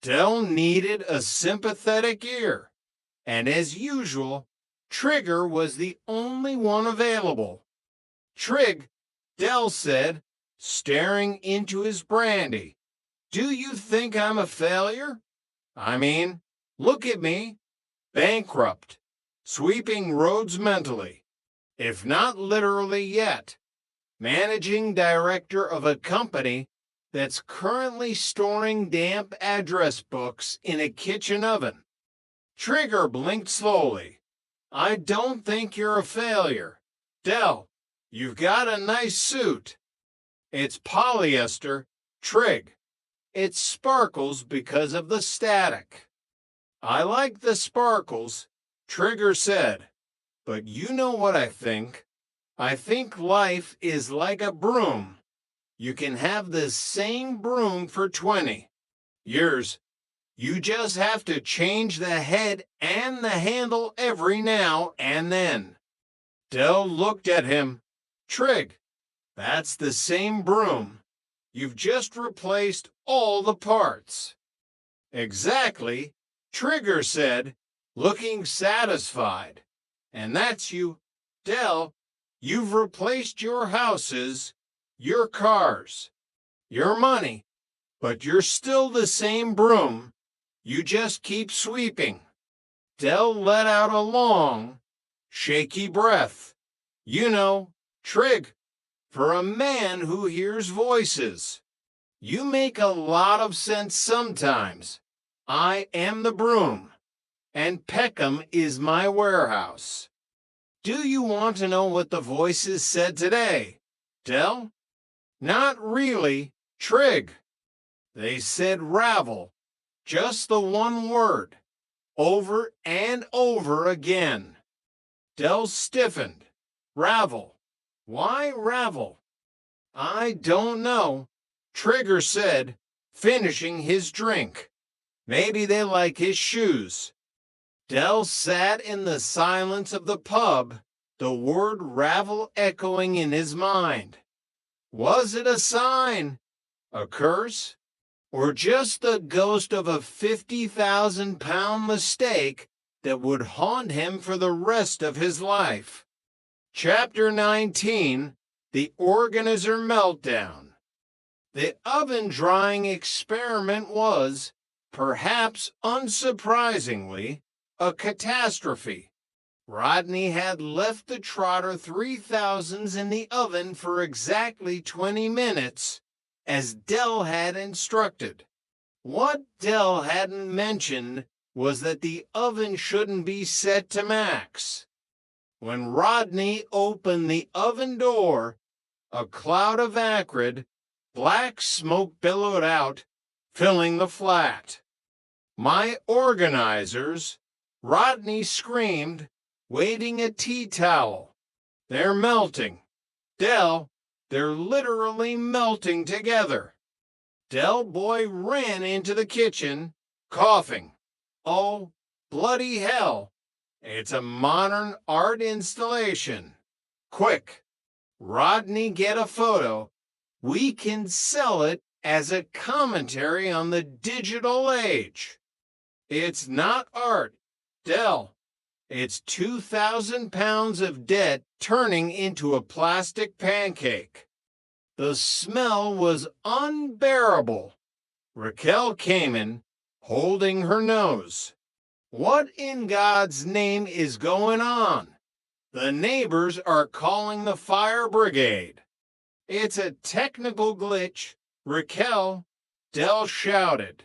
Del needed a sympathetic ear, and as usual, Trigger was the only one available. Trig, Del said, staring into his brandy. Do you think I'm a failure? I mean, look at me. Bankrupt. Sweeping roads mentally. If not literally yet. Managing director of a company that's currently storing damp address books in a kitchen oven. Trigger blinked slowly. I don't think you're a failure. Del, you've got a nice suit. It's polyester, Trig. It sparkles because of the static. I like the sparkles, Trigger said. But you know what I think? I think life is like a broom. You can have the same broom for 20 years. You just have to change the head and the handle every now and then. Del looked at him. Trig, that's the same broom. You've just replaced all the parts. Exactly, Trigger said, looking satisfied. And that's you. Del, you've replaced your houses, your cars, your money, but you're still the same broom. You just keep sweeping. Del let out a long, shaky breath. You know, Trig, for a man who hears voices. You make a lot of sense sometimes. I am the broom, and Peckham is my warehouse. Do you want to know what the voices said today, Del? Not really, Trig. They said ravel, just the one word, over and over again. Del stiffened. Ravel. Why ravel? I don't know. Trigger said, finishing his drink. Maybe they like his shoes. Del sat in the silence of the pub, the word ravel echoing in his mind. Was it a sign, a curse, or just the ghost of a 50,000-pound mistake that would haunt him for the rest of his life? Chapter 19, The Organizer Meltdown. The oven drying experiment was, perhaps unsurprisingly, a catastrophe. Rodney had left the Trotter 3000s in the oven for exactly 20 minutes, as Del had instructed. What Del hadn't mentioned was that the oven shouldn't be set to max. When Rodney opened the oven door, a cloud of acrid, black smoke billowed out, filling the flat. "My organizers," Rodney screamed, waving a tea towel. "They're melting. Del, they're literally melting together." Del Boy ran into the kitchen, coughing. Oh, bloody hell. It's a modern art installation. Quick, Rodney, get a photo. We can sell it as a commentary on the digital age. It's not art, Del. It's 2,000 pounds of debt turning into a plastic pancake. The smell was unbearable. Raquel came in, holding her nose. What in God's name is going on? The neighbors are calling the fire brigade. It's a technical glitch, Raquel, Del shouted.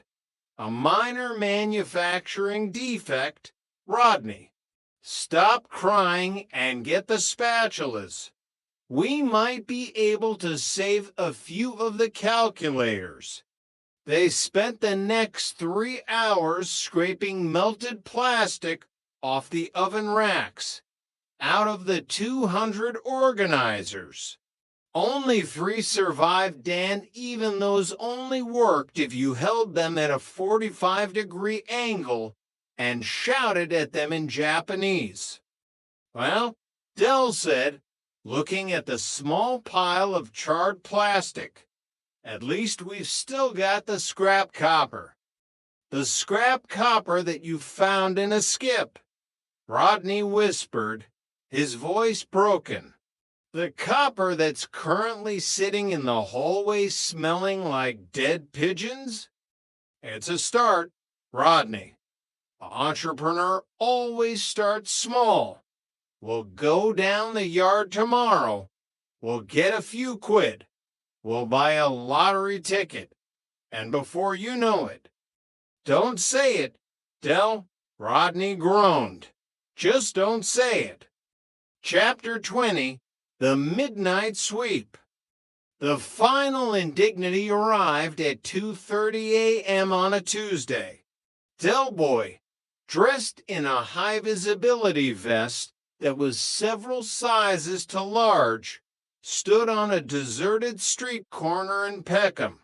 A minor manufacturing defect, Rodney. Stop crying and get the spatulas. We might be able to save a few of the calculators. They spent the next 3 hours scraping melted plastic off the oven racks, out of the 200 organizers. Only 3 survived, and even those only worked if you held them at a 45-degree angle and shouted at them in Japanese. Well, Del said, looking at the small pile of charred plastic, at least we've still got the scrap copper. The scrap copper that you found in a skip, Rodney whispered, his voice broken. The copper that's currently sitting in the hallway smelling like dead pigeons? It's a start, Rodney. An entrepreneur always starts small. We'll go down the yard tomorrow. We'll get a few quid. We'll buy a lottery ticket. And before you know it, don't say it, Del, Rodney groaned. Just don't say it. Chapter 20, The Midnight Sweep. The final indignity arrived at 2:30 a.m. on a Tuesday. Del Boy, dressed in a high-visibility vest that was several sizes too large, stood on a deserted street corner in Peckham.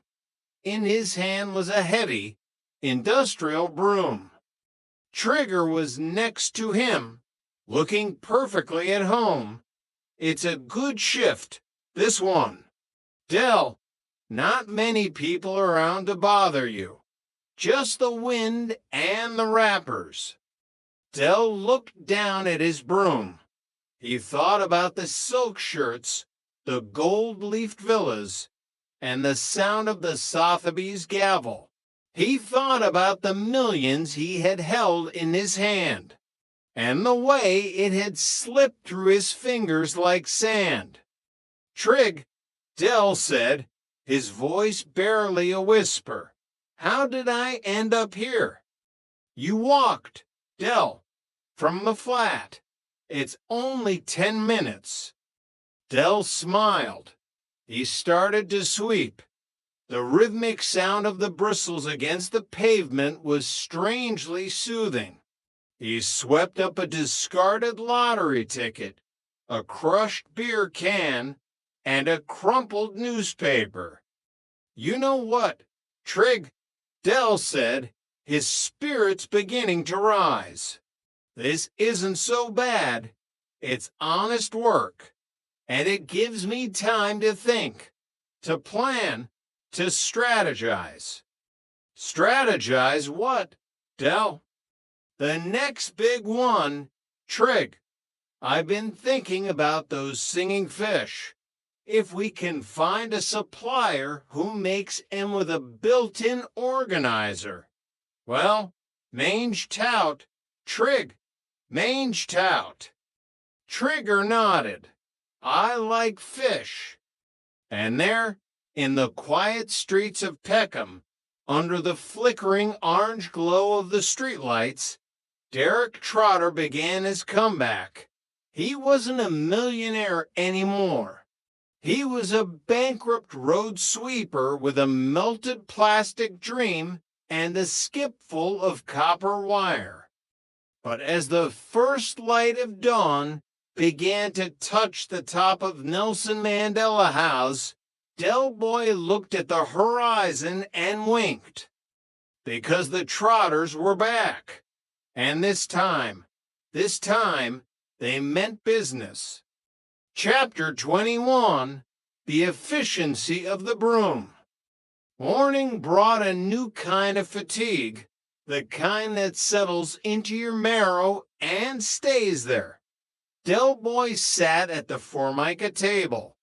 In his hand was a heavy, industrial broom. Trigger was next to him, looking perfectly at home. It's a good shift, this one. Del, not many people around to bother you. Just the wind and the wrappers. Del looked down at his broom. He thought about the silk shirts, the gold-leafed villas, and the sound of the Sotheby's gavel. He thought about the millions he had held in his hand, and the way it had slipped through his fingers like sand. Trig, Del said, his voice barely a whisper. How did I end up here? You walked, Del, from the flat. It's only 10 minutes. Del smiled. He started to sweep. The rhythmic sound of the bristles against the pavement was strangely soothing. He swept up a discarded lottery ticket, a crushed beer can, and a crumpled newspaper. You know what, Trig, Del said, his spirits beginning to rise. This isn't so bad. It's honest work, and it gives me time to think, to plan, to strategize. Strategize what, Del? The next big one, Trig. I've been thinking about those singing fish. If we can find a supplier who makes 'em with a built-in organizer. Well, mange tout, Trig, mange tout. Trigger nodded. I like fish. And there, in the quiet streets of Peckham, under the flickering orange glow of the streetlights, Derek Trotter began his comeback. He wasn't a millionaire anymore. He was a bankrupt road sweeper with a melted plastic dream and a skipful of copper wire. But as the first light of dawn began to touch the top of Nelson Mandela House, Del Boy looked at the horizon and winked. Because the Trotters were back. And this time, they meant business. Chapter 21, The Efficiency of the Broom. Morning brought a new kind of fatigue, the kind that settles into your marrow and stays there. Del Boy sat at the Formica table,